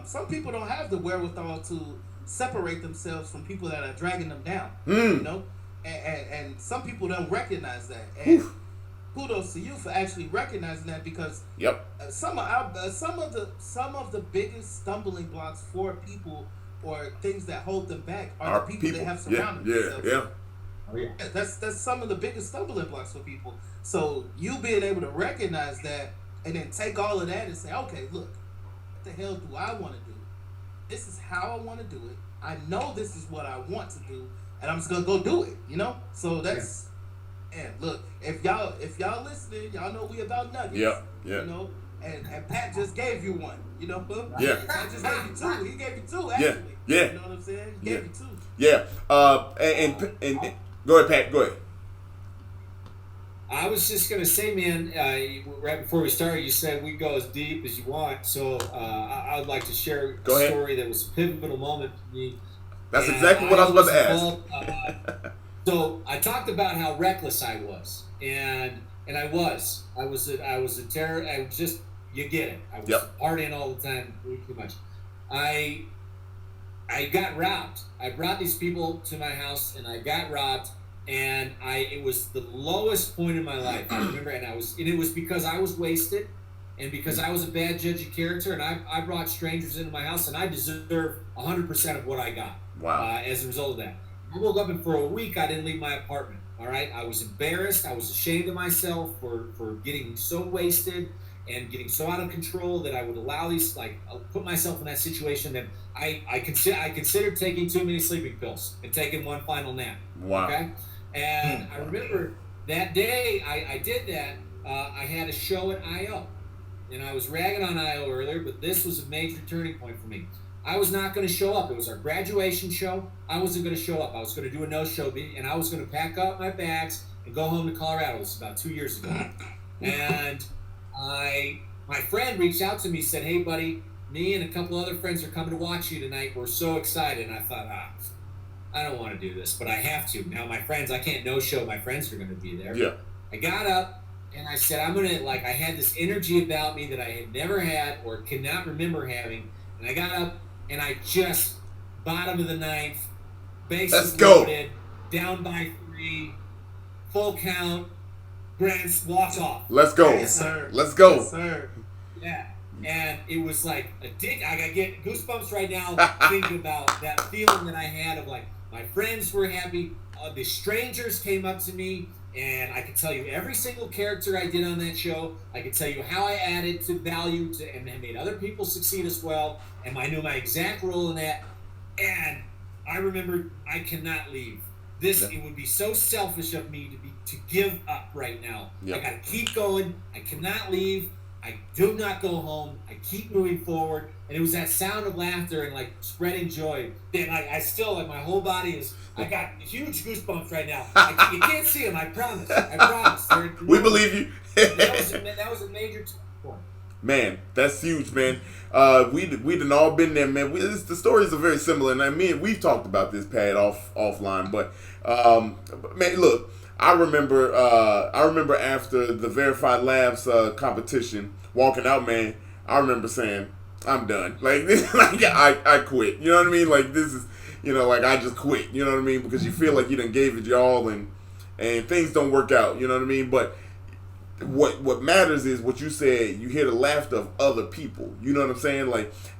[SPEAKER 2] some people don't have the wherewithal to separate themselves from people that are dragging them down. And some people don't recognize that. And kudos to you for actually recognizing that, because some of the biggest stumbling blocks for people or things that hold them back are the people they have surrounded themselves.
[SPEAKER 5] Oh, yeah.
[SPEAKER 2] That's some of the biggest stumbling blocks for people. So you being able to recognize that and then take all of that and say, okay, look, what the hell do I want to do? This is how I want to do it. I know this is what I want to do, and I'm just gonna go do it. So that's. And look, if y'all listening, y'all know we about nuggets.
[SPEAKER 1] Yeah.
[SPEAKER 2] and Pat just gave you one. You know,
[SPEAKER 1] yeah.
[SPEAKER 2] Pat just gave you two. He gave you two actually.
[SPEAKER 1] Yeah.
[SPEAKER 2] You know what I'm saying? He gave you two.
[SPEAKER 1] Yeah. And go ahead, Pat. Go ahead.
[SPEAKER 5] I was just gonna say, man. Right before we started, you said we go as deep as you want. So I would like to share a story that was a pivotal moment for me.
[SPEAKER 1] That's exactly what I was about to ask.
[SPEAKER 5] So I talked about how reckless I was, and I was a terror. I was just, you get it. I was partying all the time, way too much. I got robbed. I brought these people to my house, and I got robbed. And it was the lowest point in my life. I remember, and it was because I was wasted, and because I was a bad judge of character, and I brought strangers into my house, and I deserve 100% of what I got.
[SPEAKER 1] Wow.
[SPEAKER 5] As a result of that, I woke up, and for a week I didn't leave my apartment. All right, I was embarrassed. I was ashamed of myself for getting so wasted and getting so out of control that I would allow these, put myself in that situation that I considered taking too many sleeping pills and taking one final nap.
[SPEAKER 1] Wow.
[SPEAKER 5] Okay. And I remember that day I did that. I had a show at I.O. And I was ragging on I.O. earlier, but this was a major turning point for me. I was not going to show up. It was our graduation show. I wasn't going to show up. I was going to do a no-show, and I was going to pack up my bags and go home to Colorado. This was about 2 years ago. And my friend reached out to me, said, "Hey, buddy, me and a couple other friends are coming to watch you tonight. We're so excited." And I thought, I don't want to do this, but I have to. Now, my friends, I can't no-show. My friends are going to be there.
[SPEAKER 1] Yeah.
[SPEAKER 5] I got up, and I said, I'm going to, I had this energy about me that I had never had or cannot remember having. And I got up, and I just, bottom of the ninth, bases loaded, down by 3, full count, Grant's walk off.
[SPEAKER 1] Let's go.
[SPEAKER 2] Yes, sir.
[SPEAKER 1] Let's go.
[SPEAKER 2] Yes, sir.
[SPEAKER 5] Yeah. And it was like I get goosebumps right now thinking about that feeling that I had of my friends were happy. The strangers came up to me, and I could tell you every single character I did on that show. I could tell you how I added to value and made other people succeed as well. And I knew my exact role in that. And I remember I cannot leave. It would be so selfish of me to give up right now. I got to keep going. I cannot leave. I do not go home. I keep moving forward. And it was that sound of laughter and spreading joy. And I still, my whole body is, I got huge goosebumps right now. You can't see them, I promise. I promise.
[SPEAKER 1] We believe you.
[SPEAKER 5] that was a major point.
[SPEAKER 1] Man, that's huge, man. We done all been there, man. The stories are very similar, and we've talked about this, Pat, offline. But man, look, I remember after the Verified Labs competition, walking out, man. I remember saying, "I'm done. I quit." You know what I mean? This is, I just quit. You know what I mean? Because you feel like you done gave it your all, and things don't work out. You know what I mean? But what matters is what you said. You hear the laughter of other people. You know what I'm saying?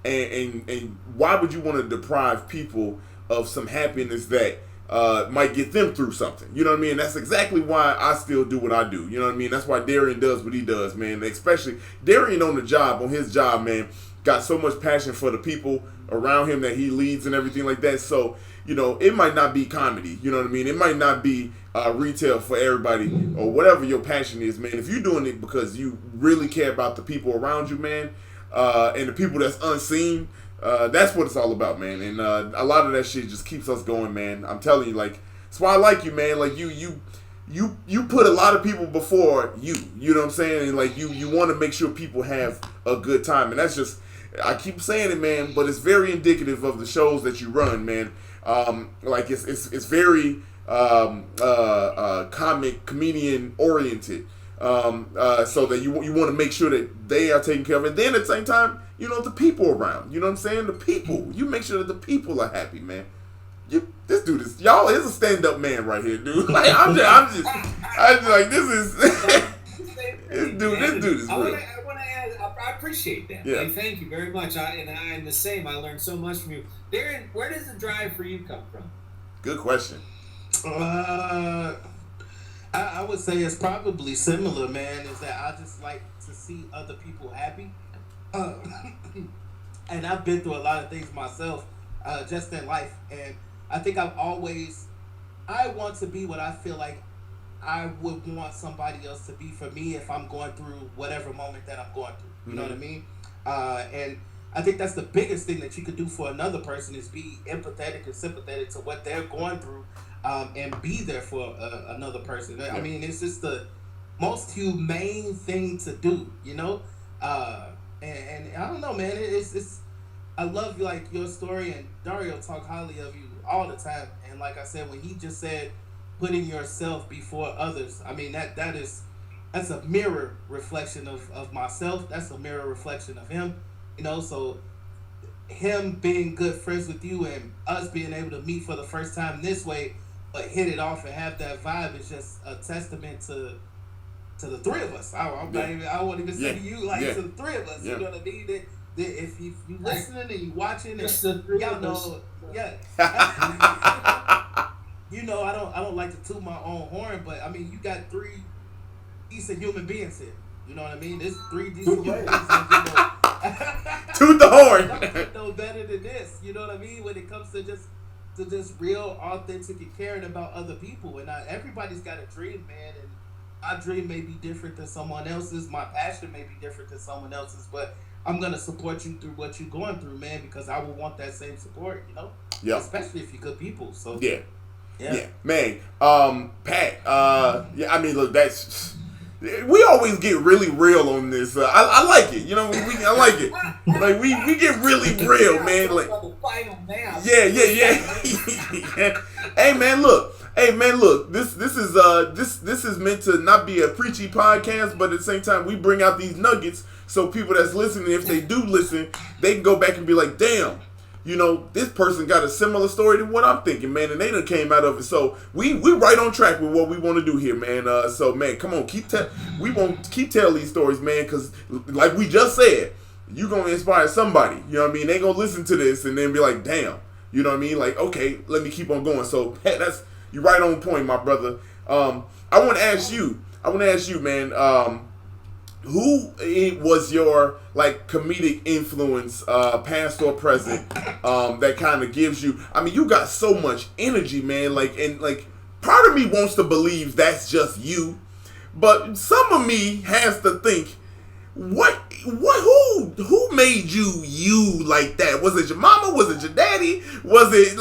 [SPEAKER 1] And why would you want to deprive people of some happiness that might get them through something? You know what I mean? That's exactly why I still do what I do. You know what I mean? That's why Darian does what he does, man. Especially Darian on his job, man, got so much passion for the people around him that he leads and everything like that. So, it might not be comedy. You know what I mean? It might not be retail for everybody or whatever your passion is, man. If you're doing it because you really care about the people around you, man, and the people that's unseen, that's what it's all about, man. And a lot of that shit just keeps us going, man. I'm telling you, that's why I like you, man. You put a lot of people before you. You know what I'm saying? And you want to make sure people have a good time, and that's just, I keep saying it, man. But it's very indicative of the shows that you run, man. It's very comedian oriented, so that you want to make sure that they are taken care of, and then at the same time, the people around. You know what I'm saying? The people. You make sure that the people are happy, man. This dude is, y'all is a stand-up man right here, dude. I'm just this is this dude is real.
[SPEAKER 5] I appreciate that.
[SPEAKER 1] Yeah.
[SPEAKER 5] Thank you very much. I'm the same. I learned so much from you. Darren, where does the drive for you come from?
[SPEAKER 1] Good question.
[SPEAKER 2] I would say it's probably similar, man. Is that I just like to see other people happy, and I've been through a lot of things myself, just in life, and I think I want to be what I feel like I would want somebody else to be for me if I'm going through whatever moment that I'm going through. You know what I mean? And I think that's the biggest thing that you could do for another person is be empathetic and sympathetic to what they're going through, and be there for another person. I mean, it's just the most humane thing to do, you know? And I don't know, man. It's I love like your story, and Dario talk highly of you all the time. And like I said, when he just said putting yourself before others, I mean that's a mirror reflection of myself. That's a mirror reflection of him. You know, so him being good friends with you and us being able to meet for the first time this way, but hit it off and have that vibe is just a testament to the three of us. I won't even say to you, like to the three of us. You know what I mean? That if you listening and you watching, and y'all know, you know, I don't like to toot my own horn, but I mean, you got three decent human beings here. You know what I mean? There's three decent human beings.
[SPEAKER 1] Toot the horn.
[SPEAKER 2] Nothing no better than this. You know what I mean? When it comes to just real, authentic, and caring about other people. And everybody's got a dream, man. And my dream may be different than someone else's. My passion may be different than someone else's. But I'm gonna support you through what you're going through, man, because I will want that same support. You know?
[SPEAKER 1] Yeah.
[SPEAKER 2] Especially if you're good people. So
[SPEAKER 1] yeah, man. Pat. I mean, look, that's. We always get really real on this. I like it. You know, I like it. Like we get really real, man. Like, yeah. Hey man, look. This is meant to not be a preachy podcast, but at the same time, we bring out these nuggets so people that's listening, if they do listen, they can go back and be like, damn. You know, this person got a similar story to what I'm thinking, man, and they done came out of it. So we right on track with what we want to do here, man. So man, come on, we won't keep telling these stories, man, because like we just said, you gonna inspire somebody. You know what I mean? They gonna listen to this and then be like, damn. You know what I mean? Like, okay, let me keep on going. So Pat, you right on point, my brother. I want to ask you, man. Who was your like comedic influence, past or present, that kind of gives you? I mean, you got so much energy, man. Like, and like, part of me wants to believe that's just you, but some of me has to think, who made you like that? Was it your mama? Was it your daddy? Was it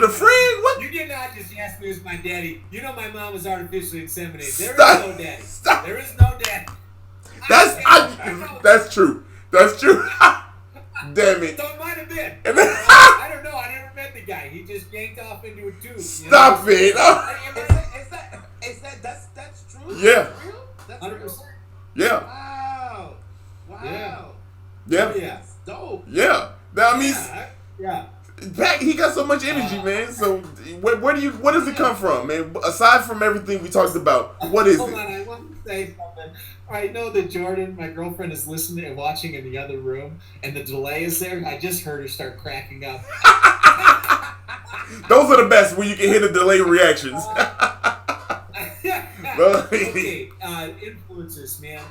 [SPEAKER 1] a friend? What?
[SPEAKER 5] You did not just ask me who's my daddy. You know my mom was artificially inseminated. There is no daddy. There is no daddy.
[SPEAKER 1] That's true. That's true. Damn it.
[SPEAKER 5] So it might have been. I don't know. I never met the guy. He just yanked off into a tube.
[SPEAKER 1] Stop it.
[SPEAKER 2] That's true?
[SPEAKER 1] Yeah.
[SPEAKER 2] That's
[SPEAKER 5] 100%.
[SPEAKER 2] real?
[SPEAKER 1] Yeah.
[SPEAKER 2] Wow.
[SPEAKER 1] Yeah.
[SPEAKER 2] That's dope.
[SPEAKER 1] Yeah. I mean,
[SPEAKER 5] yeah.
[SPEAKER 1] Pat, he got so much energy, man. So where does it come from, man? Aside from everything we talked about, what is
[SPEAKER 5] Hold
[SPEAKER 1] it?
[SPEAKER 5] on, I want to say something. I know that Jordan, my girlfriend, is listening and watching in the other room, and the delay is there. I just heard her start cracking up.
[SPEAKER 1] Those are the best when you can hear the delay reactions.
[SPEAKER 5] Okay, influences, man.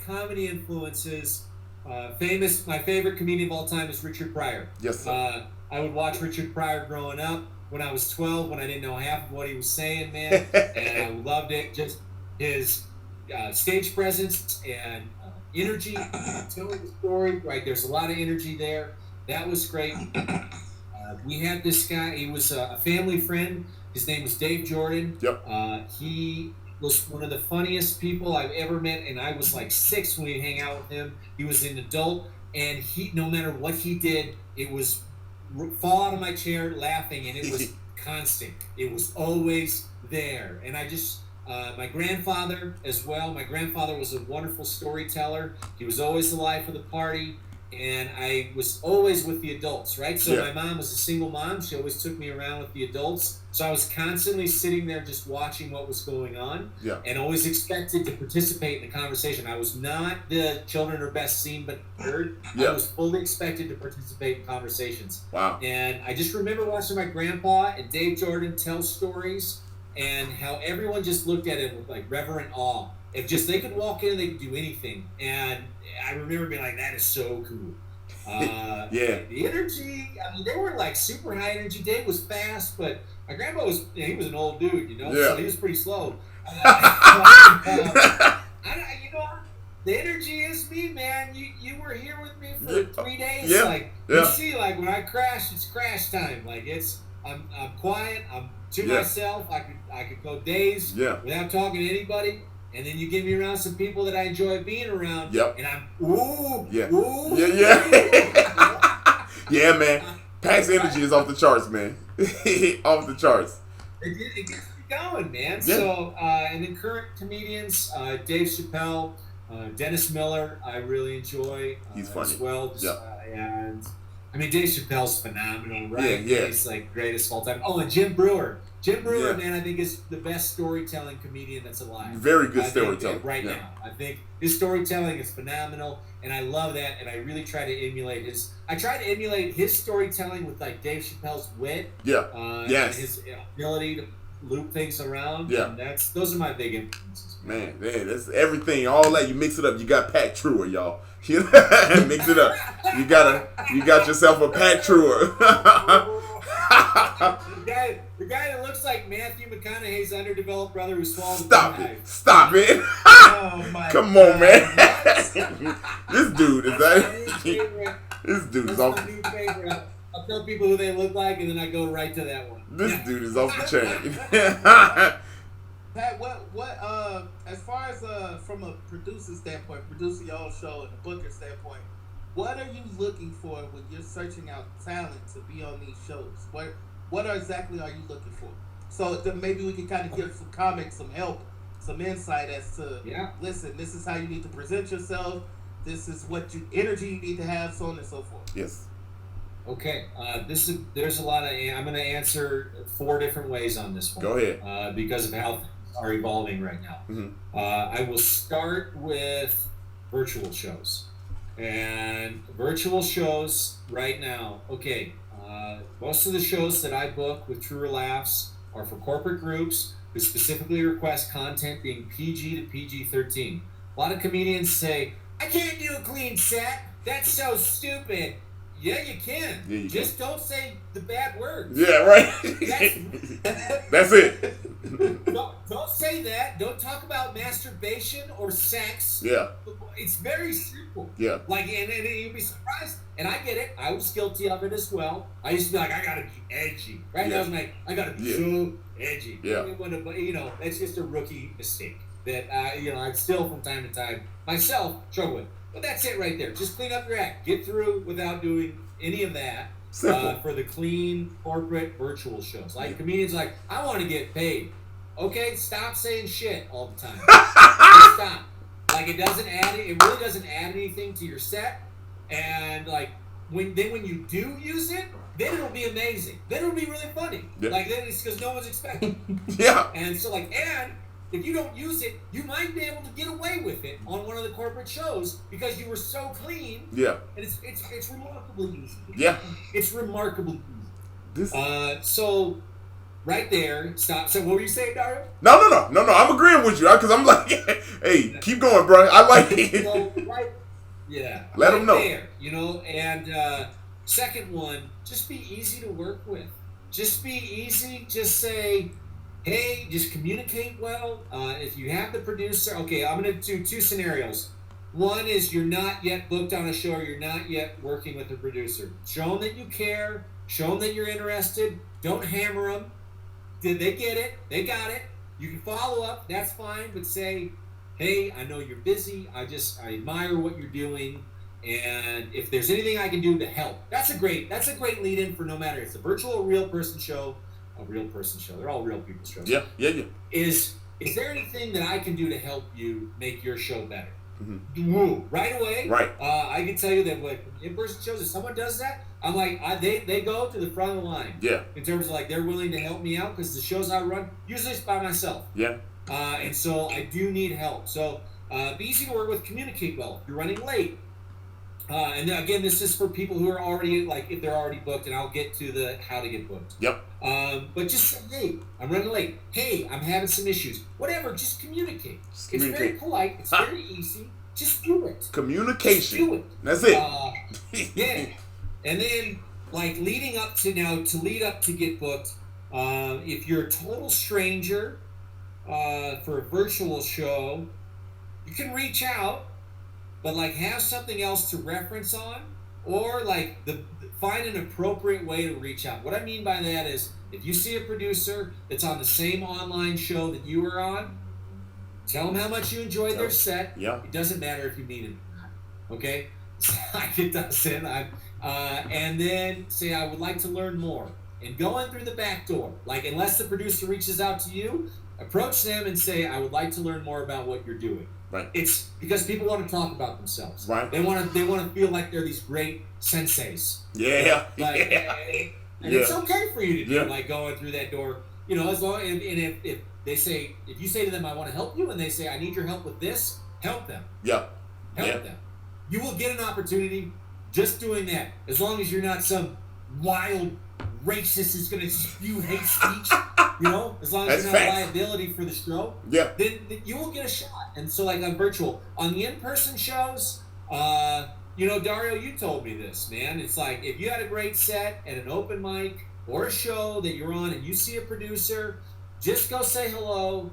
[SPEAKER 5] Comedy influences. My favorite comedian of all time is Richard Pryor.
[SPEAKER 1] Yes, sir.
[SPEAKER 5] I would watch Richard Pryor growing up when I was 12, when I didn't know half of what he was saying, man. And I loved it. Just his stage presence and energy, telling the story. Right, there's a lot of energy there. That was great. We had this guy. He was a family friend. His name was Dave Jordan.
[SPEAKER 1] Yep.
[SPEAKER 5] He was one of the funniest people I've ever met, and I was like 6 when we'd hang out with him. He was an adult, and he, no matter what he did, it was fall out of my chair laughing, and it was constant. It was always there. And I just, my grandfather as well. My grandfather was a wonderful storyteller. He was always the life of the party. And I was always with the adults, right? So my mom was a single mom. She always took me around with the adults. So I was constantly sitting there just watching what was going on and always expected to participate in the conversation. I was not the children are best seen but heard. I was fully expected to participate in conversations.
[SPEAKER 1] Wow.
[SPEAKER 5] And I just remember watching my grandpa and Dave Jordan tell stories and how everyone just looked at it with like reverent awe. If just they could walk in, they could do anything. And I remember being like, that is so cool. The energy, I mean, they were like super high energy. Dave was fast, but my grandpa was, he was an old dude, you know, so he was pretty slow. I the energy is me, man. You were here with me for 3 days.
[SPEAKER 1] Yeah.
[SPEAKER 5] Like you see, like when I crash, it's crash time. Like I'm quiet. I'm to myself. I could go days without talking to anybody. And then you get me around some people that I enjoy being around.
[SPEAKER 1] Yep.
[SPEAKER 5] And I'm
[SPEAKER 1] yeah, man. Pat's energy is off the charts, man. Off the charts.
[SPEAKER 5] It gets me going, man. Yeah. So and then current comedians, Dave Chappelle, Dennis Miller, I really enjoy.
[SPEAKER 1] He's funny
[SPEAKER 5] as well.
[SPEAKER 1] Yeah.
[SPEAKER 5] And I mean, Dave Chappelle's phenomenal, right?
[SPEAKER 1] Yeah.
[SPEAKER 5] He's like greatest of all time. Oh, and Jim Brewer. Jim Brewer, man, I think is the best storytelling comedian that's alive.
[SPEAKER 1] Very good storytelling.
[SPEAKER 5] Right now. I think his storytelling is phenomenal, and I love that, and I really try to emulate his... I try to emulate his storytelling with, like, Dave Chappelle's wit.
[SPEAKER 1] Yeah.
[SPEAKER 5] And his ability to loop things around.
[SPEAKER 1] Yeah.
[SPEAKER 5] And those are my big influences.
[SPEAKER 1] Man, that's everything. All that, you mix it up. You got Pat Treuer, y'all. Mix it up. You got yourself a Pat Treuer.
[SPEAKER 5] The guy that looks like Matthew McConaughey's underdeveloped brother who swallowed
[SPEAKER 1] Stop
[SPEAKER 5] a
[SPEAKER 1] it. Stop it.
[SPEAKER 2] Oh my
[SPEAKER 1] Come
[SPEAKER 2] God.
[SPEAKER 1] on, man. This dude is that. This dude is off.
[SPEAKER 5] My new favorite. I'll tell people who they look like, and then I go right to that one.
[SPEAKER 1] This dude is off the chain.
[SPEAKER 2] Pat, what as far as from a producer standpoint, producer your own show and a booker standpoint, what are you looking for when you're searching out talent to be on these shows? What exactly are you looking for? So then maybe we can kind of give some comments, some help, some insight as to, listen, this is how you need to present yourself. This is what energy you need to have, so on and so forth.
[SPEAKER 1] Yes.
[SPEAKER 5] Okay. There's a lot of. I'm going to answer 4 different ways on this one.
[SPEAKER 1] Go ahead.
[SPEAKER 5] Because of how things are evolving right now.
[SPEAKER 1] Mm-hmm.
[SPEAKER 5] I will start with virtual shows. And virtual shows right now. Okay. Most of the shows that I book with Treuer Laughs are for corporate groups who specifically request content being PG to PG-13. A lot of comedians say, I can't do a clean set. That's so stupid. Yeah, you can.
[SPEAKER 1] Yeah, you
[SPEAKER 5] Just don't say the bad words.
[SPEAKER 1] Yeah, right. That's it.
[SPEAKER 5] Don't say that. Don't talk about masturbation or sex.
[SPEAKER 1] Yeah.
[SPEAKER 5] It's very simple.
[SPEAKER 1] Yeah.
[SPEAKER 5] Like, and you'd be surprised. And I get it. I was guilty of it as well. I used to be like, I gotta be edgy. Right now, I was like, I gotta be so edgy.
[SPEAKER 1] Yeah.
[SPEAKER 5] You know, it's just a rookie mistake that I still from time to time myself struggle with. But that's it right there. Just clean up your act. Get through without doing any of that. For the clean corporate virtual shows. Like comedians, like I want to get paid. Okay, stop saying shit all the time. Just stop. Like it really doesn't add anything to your set. And like when you do use it, then it'll be amazing. Then it'll be really funny. Yeah. Like then it's because no one's expecting.
[SPEAKER 1] Yeah.
[SPEAKER 5] And so if you don't use it, you might be able to get away with it on one of the corporate shows because you were so clean.
[SPEAKER 1] Yeah.
[SPEAKER 5] And it's remarkably easy.
[SPEAKER 1] Yeah.
[SPEAKER 5] It's remarkably easy. So right there, stop. So what were you saying, Dario?
[SPEAKER 1] No. I'm agreeing with you because I'm like, hey, keep going, bro. I like it.
[SPEAKER 5] So, yeah.
[SPEAKER 1] Let them know.
[SPEAKER 5] There, and second one, just be easy to work with. Just be easy. Just say, hey, just communicate well. If you have the producer, okay, I'm going to do 2 scenarios. One is you're not yet booked on a show or you're not yet working with the producer. Show them that you care. Show them that you're interested. Don't hammer them. Did they get it? They got it. You can follow up. That's fine. But say, hey, I know you're busy. I admire what you're doing. And if there's anything I can do to help, that's a great lead in for no matter if it's a virtual or real person show. A real person show. They're all real people shows.
[SPEAKER 1] Yeah.
[SPEAKER 5] Is there anything that I can do to help you make your show better?
[SPEAKER 1] Mm-hmm.
[SPEAKER 5] Right away.
[SPEAKER 1] Right.
[SPEAKER 5] I can tell you that like in-person shows, if someone does that, I'm like they go to the front of the line.
[SPEAKER 1] Yeah.
[SPEAKER 5] In terms of like they're willing to help me out because the shows I run usually it's by myself.
[SPEAKER 1] Yeah.
[SPEAKER 5] And so I do need help. So be easy to work with. Communicate well. If you're running late. And again, this is for people who are already if they're already booked, and I'll get to the how to get booked.
[SPEAKER 1] Yep.
[SPEAKER 5] But just say, hey, I'm running late. Hey, I'm having some issues. Whatever, just communicate. It's very polite. It's very easy. Just do it.
[SPEAKER 1] Communication.
[SPEAKER 5] Just do it.
[SPEAKER 1] That's it.
[SPEAKER 5] Yeah. And then, leading up to get booked, if you're a total stranger for a virtual show, you can reach out but like have something else to reference on, or like find an appropriate way to reach out. What I mean by that is, if you see a producer that's on the same online show that you were on, tell them how much you enjoyed their set.
[SPEAKER 1] Yeah.
[SPEAKER 5] It doesn't matter if you mean it. Okay? Like it doesn't. And then say, I would like to learn more. And go in through the back door. Like, unless the producer reaches out to you, approach them and say, I would like to learn more about what you're doing.
[SPEAKER 1] Right.
[SPEAKER 5] It's because people want to talk about themselves.
[SPEAKER 1] Right.
[SPEAKER 5] They want to feel like they're these great senseis.
[SPEAKER 1] Yeah.
[SPEAKER 5] Like,
[SPEAKER 1] Yeah.
[SPEAKER 5] And it's okay for you to do,
[SPEAKER 1] Yeah.
[SPEAKER 5] like, going through that door. You know, as long and if they say, if you say to them, I want to help you, and they say, I need your help with this, help them.
[SPEAKER 1] Yeah.
[SPEAKER 5] Help them. You will get an opportunity just doing that. As long as you're not some wild racist who's going to spew hate speech, you know, as long as you're not a liability for the show, then you will get a shot. And so, like, on virtual, on the in-person shows, you know, Dario, you told me this, man. It's like, if you had a great set at an open mic or a show that you're on and you see a producer, just go say hello,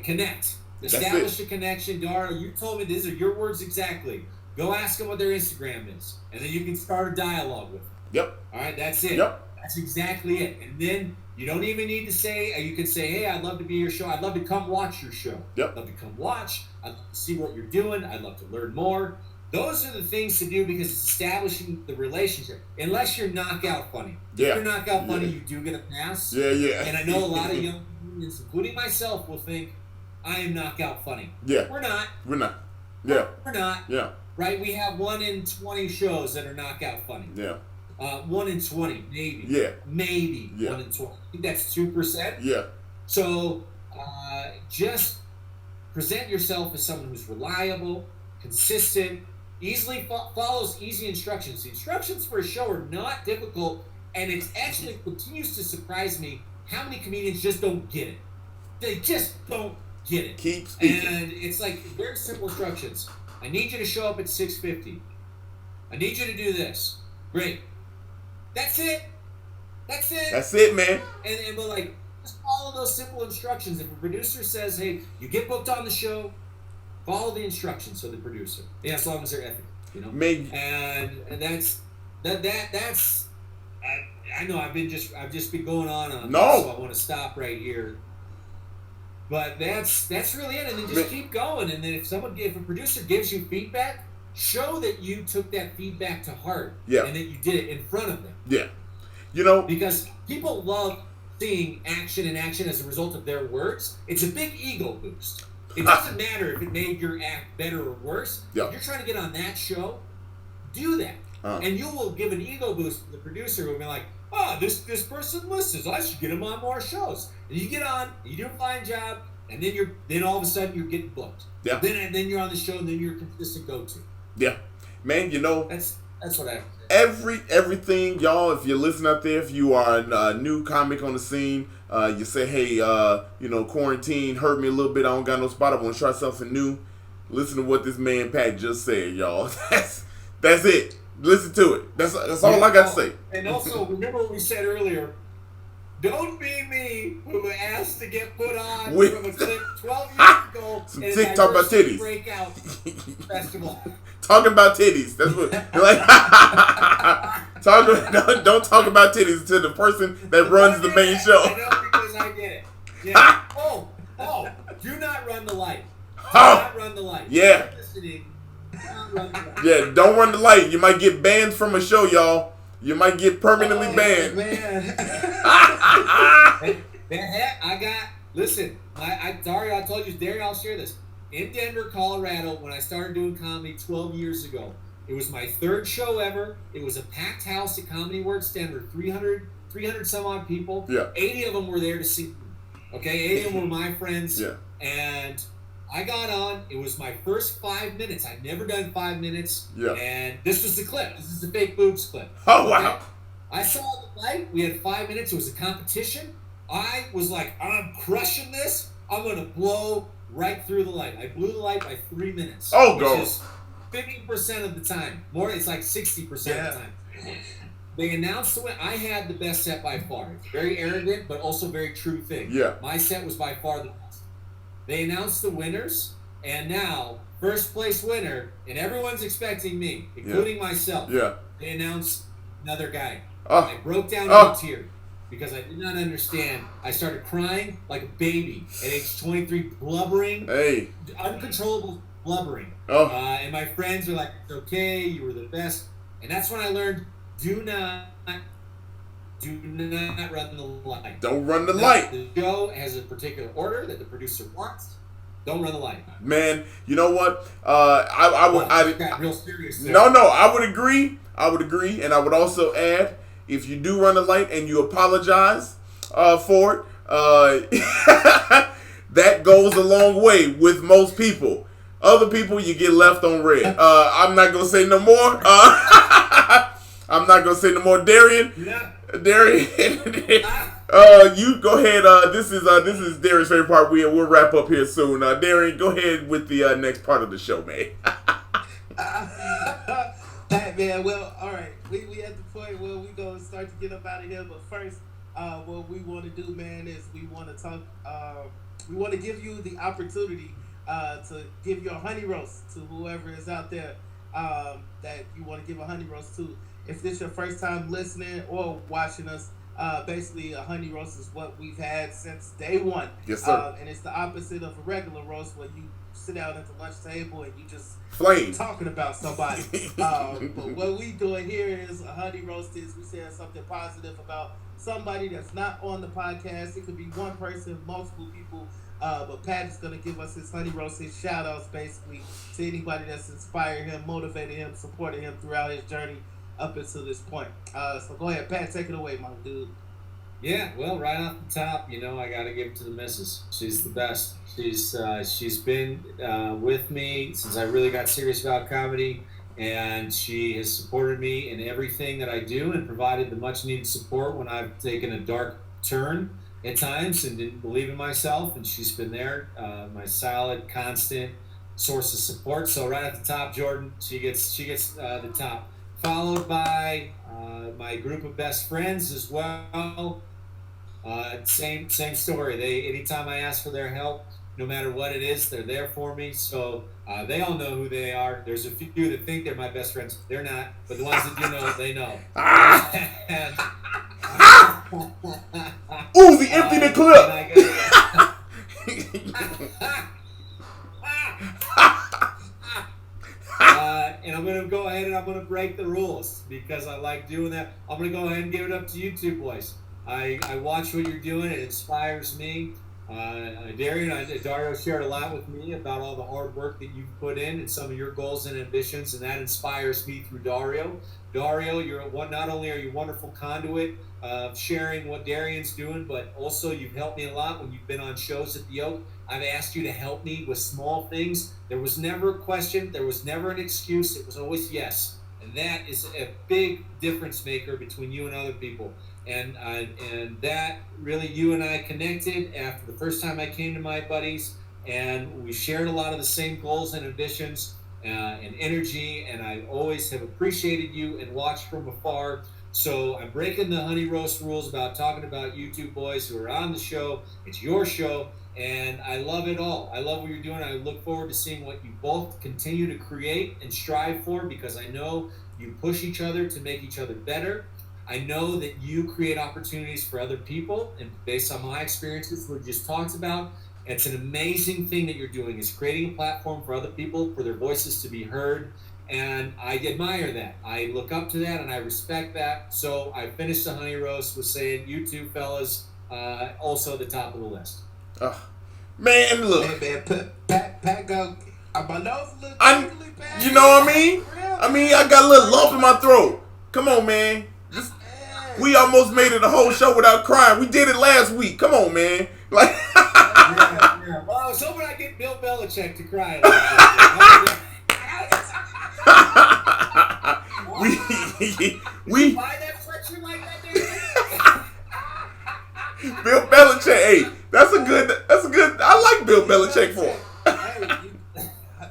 [SPEAKER 5] connect, establish a connection. Dario, you told me these are your words exactly. Go ask them what their Instagram is, and then you can start a dialogue with them.
[SPEAKER 1] Yep.
[SPEAKER 5] All right, that's it.
[SPEAKER 1] Yep.
[SPEAKER 5] That's exactly it. And then you don't even need to say, you can say, hey, I'd love to be your show. I'd love to come watch your show.
[SPEAKER 1] Yep.
[SPEAKER 5] I'd love to come watch. I'd love to see what you're doing. I'd love to learn more. Those are the things to do because it's establishing the relationship. Unless you're knockout funny.
[SPEAKER 1] Yeah.
[SPEAKER 5] If you're knockout funny, you do get a pass.
[SPEAKER 1] Yeah, yeah.
[SPEAKER 5] And I know a lot of young comedians, including myself, will think, I am knockout funny.
[SPEAKER 1] Yeah.
[SPEAKER 5] We're not.
[SPEAKER 1] We're not. Yeah.
[SPEAKER 5] We're not.
[SPEAKER 1] Yeah.
[SPEAKER 5] Right? We have 1 in 20 shows that are knockout funny.
[SPEAKER 1] Yeah.
[SPEAKER 5] 1 in 20, maybe.
[SPEAKER 1] Yeah.
[SPEAKER 5] Maybe
[SPEAKER 1] Yeah.
[SPEAKER 5] 1 in 20. I think that's 2%.
[SPEAKER 1] Yeah.
[SPEAKER 5] So just present yourself as someone who's reliable, consistent, easily follows easy instructions. The instructions for a show are not difficult, and it actually continues to surprise me how many comedians just don't get it. They just don't get it.
[SPEAKER 1] Keep speaking.
[SPEAKER 5] And it's like very simple instructions. I need you to show up at 6:50. I need you to do this. Great. That's it. That's it.
[SPEAKER 1] That's it, man.
[SPEAKER 5] And we're like, just follow those simple instructions. If a producer says, hey, you get booked on the show, follow the instructions of the producer. Yeah, as long as they're ethical, you know.
[SPEAKER 1] Maybe.
[SPEAKER 5] And that's I know I've just been going on this, so I want to stop right here. But that's really it, and then just keep going. And then if a producer gives you feedback, show that you took that feedback to heart, and that you did it in front of them.
[SPEAKER 1] Yeah, you know,
[SPEAKER 5] because people love seeing action and action as a result of their words. It's a big ego boost. It doesn't matter if it made your act better or worse.
[SPEAKER 1] Yeah.
[SPEAKER 5] If you're trying to get on that show, do that, and you will give an ego boost to the producer who will be like, oh, this person listens. I should get him on more shows. And you get on, you do a fine job, and then all of a sudden you're getting booked.
[SPEAKER 1] Yeah.
[SPEAKER 5] Then you're on the show, and then you're a consistent go-to.
[SPEAKER 1] Yeah, man. You know,
[SPEAKER 5] that's what I.
[SPEAKER 1] Everything, y'all. If you're listening out there, if you are a new comic on the scene, you say, hey, you know, quarantine hurt me a little bit. I don't got no spot. I want to try something new. Listen to what this man Pat just said, y'all. That's it. Listen to it. That's all I got to say.
[SPEAKER 5] And also, remember what we said earlier. Don't be me who asked to get put on from a clip 12 years ago.
[SPEAKER 1] Some tick talk about titties.
[SPEAKER 5] Breakout festival.
[SPEAKER 1] Talking about titties. That's what. Like, don't talk about titties to the person that runs the main show.
[SPEAKER 5] I know because I get it. Yeah. Oh, do not run the light. Do not run the light.
[SPEAKER 1] Yeah. Yeah, don't run the light. You might get banned from a show, y'all. You might get permanently banned.
[SPEAKER 5] Man. Listen, Dario, I told you, Dario, I'll share this. In Denver, Colorado, when I started doing comedy 12 years ago, it was my third show ever. It was a packed house at Comedy Works Denver, 300 some odd people.
[SPEAKER 1] Yeah.
[SPEAKER 5] 80 of them were there to see me. Okay, 80 of them were my friends.
[SPEAKER 1] Yeah.
[SPEAKER 5] And I got on. It was my first 5 minutes. I'd never done 5 minutes.
[SPEAKER 1] Yeah.
[SPEAKER 5] And this was the clip. This is the fake boobs clip.
[SPEAKER 1] Oh, wow.
[SPEAKER 5] Okay? I saw the light. We had 5 minutes. It was a competition. I was like, I'm crushing this. I'm going to blow right through the light. I blew the light by 3 minutes.
[SPEAKER 1] Oh,
[SPEAKER 5] which is 50% of the time. More, it's like 60% of the time. They announced the win. I had the best set by far. It's very arrogant, but also very true thing.
[SPEAKER 1] Yeah.
[SPEAKER 5] My set was by far the best. They announced the winners, And now, first place winner, and everyone's expecting me, including myself.
[SPEAKER 1] Yeah.
[SPEAKER 5] They announced another guy. I broke down in a tear because I did not understand. I started crying like a baby at age 23, blubbering, uncontrollable blubbering. And my friends were like, "It's okay, you were the best." And that's when I learned, do not run the light.
[SPEAKER 1] Don't run the light.
[SPEAKER 5] The show has a particular order that the producer wants. Don't run the light.
[SPEAKER 1] Man, you know what? I
[SPEAKER 5] got real serious there.
[SPEAKER 1] No, I would agree. And I would also add, if you do run the light and you apologize for it, that goes a long way with most people. Other people, you get left on red. I'm not gonna say no more. I'm not gonna say no more. Darian, you go ahead. This is Darian's favorite part. We'll wrap up here soon. Darian, go ahead with the next part of the show, man.
[SPEAKER 2] Man, well, all right. We at the point where we gonna start to get up out of here. But first, what we want to do, man, is we want to talk. We want to give you the opportunity to give your honey roast to whoever is out there that you want to give a honey roast to. If this is your first time listening or watching us, basically a honey roast is what we've had since day one.
[SPEAKER 1] Yes, sir.
[SPEAKER 2] And it's the opposite of a regular roast where you sit down at the lunch table and you just talking about somebody. But what we doing here is a honey roast is we saying something positive about somebody that's not on the podcast. It could be one person, multiple people. But Pat is going to give us his honey roast, his shout outs basically to anybody that's inspired him, motivated him, supported him throughout his journey up until this point. So go ahead, Pat, take it away, my dude.
[SPEAKER 5] Yeah, well, right off the top, I got to give it to the missus. She's the best. She's been with me since I really got serious about comedy, and she has supported me in everything that I do and provided the much needed support when I've taken a dark turn at times and didn't believe in myself, and she's been there, my solid, constant source of support. So right at the top, Jordan, she gets the top, followed by my group of best friends as well. Same story. Anytime I ask for their help, no matter what it is, they're there for me. So they all know who they are. There's a few that think they're my best friends. They're not, but the ones that do know, they know.
[SPEAKER 1] Uzi, empty the clip.
[SPEAKER 5] And I'm going to go ahead and I'm going to break the rules because I like doing that. I'm going to go ahead and give it up to you two boys. I watch what you're doing. It inspires me. Dario shared a lot with me about all the hard work that you've put in and some of your goals and ambitions, and that inspires me through Dario. Dario, not only are you a wonderful conduit of sharing what Darian's doing, but also you've helped me a lot when you've been on shows at the Oak. I've asked you to help me with small things. There was never a question. There was never an excuse. It was always yes. And that is a big difference maker between you and other people. And that really, you and I connected after the first time I came to my buddies, and we shared a lot of the same goals and ambitions and energy, and I always have appreciated you and watched from afar. So I'm breaking the honey roast rules about talking about you two boys who are on the show. It's your show, and I love it all. I love what you're doing. I look forward to seeing what you both continue to create and strive for, because I know you push each other to make each other better. I know that you create opportunities for other people, and based on my experiences, we just talked about, it's an amazing thing that you're doing, is creating a platform for other people, for their voices to be heard, and I admire that. I look up to that, and I respect that. So I finished the honey roast with saying, you two fellas, also at the top of the list.
[SPEAKER 1] Man, look.
[SPEAKER 2] Hey, man, Pat go. My nose a little bad.
[SPEAKER 1] You know what I mean? I got a little lump in my throat. Come on, man. We almost made it a whole show without crying. We did it last week. Come on, man. Like,
[SPEAKER 5] yeah. Well, I was hoping I'd get Bill Belichick to cry.
[SPEAKER 1] we
[SPEAKER 5] buy that sweatshirt like that,
[SPEAKER 1] Bill Belichick. Hey, that's a good. I like Bill Belichick for it.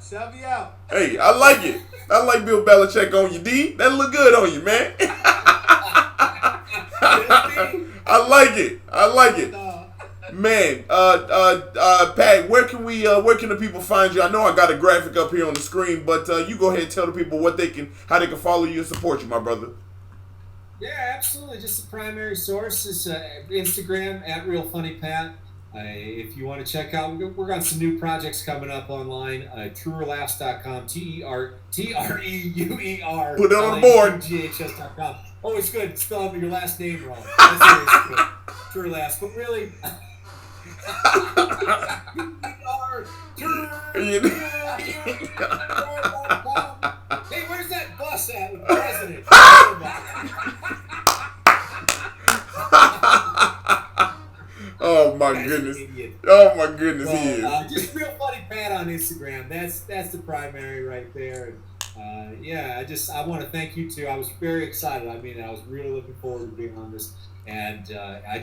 [SPEAKER 2] Shove you out.
[SPEAKER 1] Hey, I like it. I like Bill Belichick on you, D. That look good on you, man. I like it. Man, Pat, where can the people find you? I know I got a graphic up here on the screen, but you go ahead and tell the people how they can follow you and support you, my brother.
[SPEAKER 5] Yeah, absolutely. Just the primary source is Instagram @RealFunnyPat. If you want to check out, we're got some new projects coming up online. Treuerlaughs.com, TREUER.
[SPEAKER 1] Put it on the board.
[SPEAKER 5] GHS.com. Oh, it's good. Spelling your last name wrong. That's always good. Treuerlaughs, but really. Hey, where's that bus at with the president?
[SPEAKER 1] Oh my goodness! Oh my goodness, he is.
[SPEAKER 5] Just Real Funny Pat on Instagram. That's the primary right there. And yeah, I want to thank you too. I was very excited. I mean, I was really looking forward to being on this, and I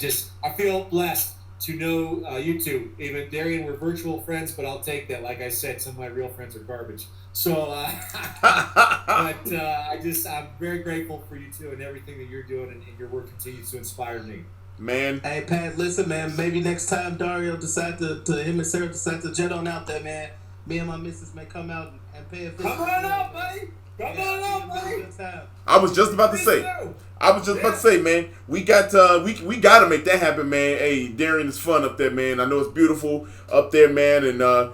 [SPEAKER 5] feel blessed to know you two. Even Dario, we're virtual friends, but I'll take that. Like I said, some of my real friends are garbage. So, I'm very grateful for you two and everything that you're doing, and your work continues to inspire me.
[SPEAKER 1] Man.
[SPEAKER 2] Hey, Pat, listen, man. Maybe next time Dario decide to him and Sarah decide to jet on out there, man. Me and my missus may come out and pay a visit.
[SPEAKER 5] Come on out, buddy. Come on out, buddy.
[SPEAKER 1] I was just about to say, man, we got we got to make that happen, man. Hey, Darren, is fun up there, man. I know it's beautiful up there, man, and I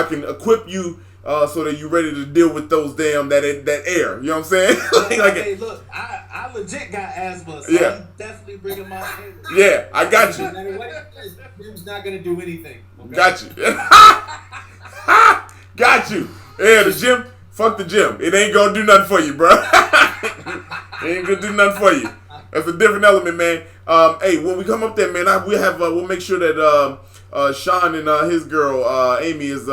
[SPEAKER 1] can equip you so that you're ready to deal with those that air. You know what I'm saying?
[SPEAKER 2] Hey, look, I legit got asthma, so I'm definitely bringing my air.
[SPEAKER 1] Yeah, I got you.
[SPEAKER 5] Jim's not gonna do anything. Okay?
[SPEAKER 1] Got you. Got you. Yeah, the gym. Fuck the gym. It ain't gonna do nothing for you, bro. It ain't gonna do nothing for you. That's a different element, man. Hey, when we come up there, man, we'll make sure that Sean and his girl Amy is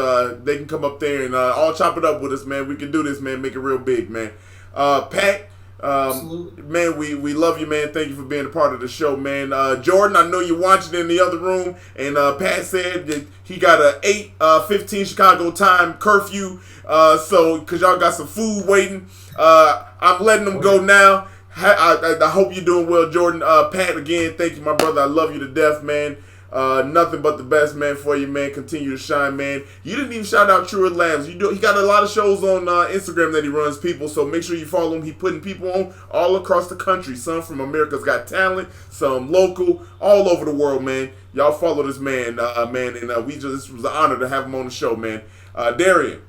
[SPEAKER 1] they can come up there and all chop it up with us, man. We can do this, man. Make it real big, man. Pat, man, we love you, man. Thank you for being a part of the show, man. Jordan, I know you're watching in the other room, and Pat said that he got a 8:15 Chicago time curfew, so because y'all got some food waiting. I'm letting them go now. I hope you're doing well, Jordan. Pat, again, thank you, my brother. I love you to death, man. Nothing but the best, man, for you, man. Continue to shine, man. You didn't even shout out Treuer Labs. He got a lot of shows on Instagram that he runs people, so make sure you follow him. He putting people on all across the country. Some from America's Got Talent, some local, all over the world, man. Y'all follow this man, and this was an honor to have him on the show, man. Dario,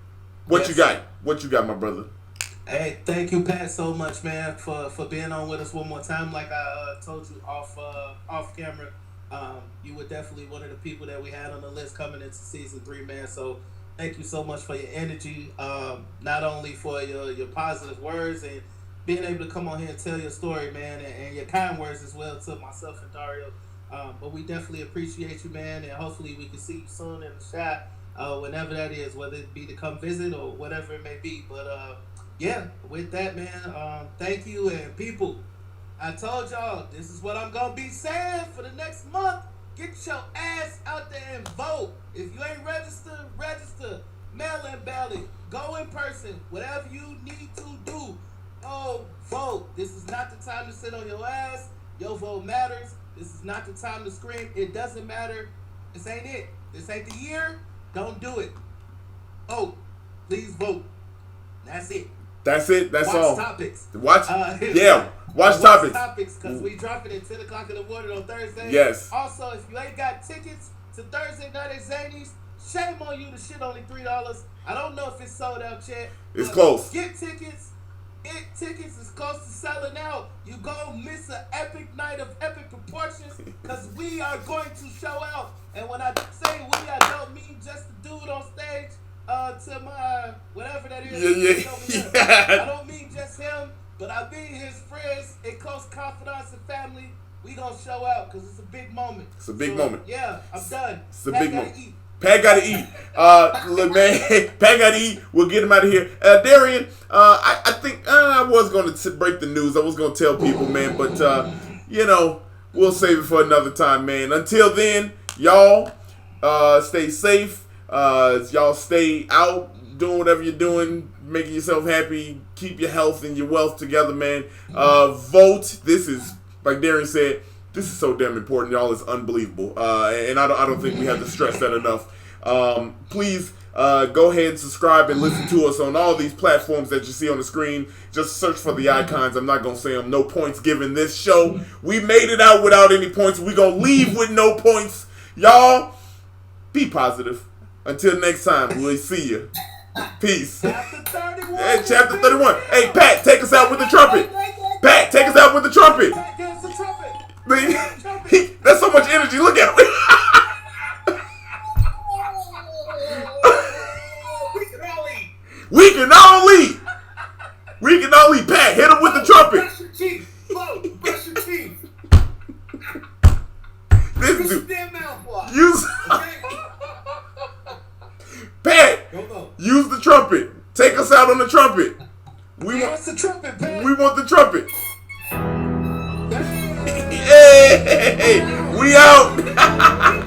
[SPEAKER 1] what you got? What you got, my brother?
[SPEAKER 2] Hey, thank you, Pat, so much, man, for being on with us one more time. Like I told you off camera. You were definitely one of the people that we had on the list coming into season 3, man. So thank you so much for your energy, not only for your positive words and being able to come on here and tell your story, man, and your kind words as well to myself and Dario. But we definitely appreciate you, man, and hopefully we can see you soon in the shot, whenever that is, whether it be to come visit or whatever it may be. But yeah, with that, man, thank you, and people, I told y'all, this is what I'm going to be saying for the next month. Get your ass out there and vote. If you ain't registered, register. Mail-in ballot. Go in person. Whatever you need to do. Oh, vote. This is not the time to sit on your ass. Your vote matters. This is not the time to scream. It doesn't matter. This ain't it. This ain't the year. Don't do it. Oh, please vote. That's it.
[SPEAKER 1] That's it. That's all.
[SPEAKER 2] Watch topics.
[SPEAKER 1] Watch topics.
[SPEAKER 2] Because we drop it at 10 o'clock in the morning on Thursday.
[SPEAKER 1] Yes.
[SPEAKER 2] Also, if you ain't got tickets to Thursday night at Zany's, shame on you. The shit only $3. I don't know if it's sold out yet.
[SPEAKER 1] It's close.
[SPEAKER 2] Get tickets. Tickets is close to selling out. You gonna miss an epic night of epic proportions because we are going to show out. And when I say we, I don't mean just the dude on stage. To my whatever that is.
[SPEAKER 1] Yeah.
[SPEAKER 2] I don't mean just him, but I mean his friends and close confidants and family. We gonna show out because it's a big moment.
[SPEAKER 1] It's a big moment.
[SPEAKER 2] Yeah, I'm done.
[SPEAKER 1] It's a big moment. Pat gotta eat. Look, man, Pat gotta eat. We'll get him out of here. Darian, I think I was gonna break the news. I was gonna tell people, man, but we'll save it for another time, man. Until then, y'all stay safe. Y'all stay out doing whatever you're doing, making yourself happy, keep your health and your wealth together, man. Vote. This is, like Darren said, This is so damn important, y'all. It's unbelievable, and I don't think we have to stress that enough. Please go ahead and subscribe and listen to us on all these platforms that you see on the screen. Just search for the icons. I'm not gonna say them. No points given this show. We made it out without any points. We gonna leave with no points, y'all. Be positive. Until next time, we'll see you. Peace. Chapter 31. Hey, Pat, take us out with the trumpet. Pat, take us out with the trumpet. That's so much energy. Look at him. We can all eat. Pat, hit him with the trumpet.
[SPEAKER 5] Brush your teeth. Whoa, brush your teeth.
[SPEAKER 1] This
[SPEAKER 5] Use
[SPEAKER 1] dude.
[SPEAKER 5] your damn mouthwash.
[SPEAKER 1] Pat,
[SPEAKER 5] Go.
[SPEAKER 1] use the trumpet. Take us out on the trumpet. We want
[SPEAKER 2] the trumpet, Pat.
[SPEAKER 1] We want the trumpet. Hey, we out.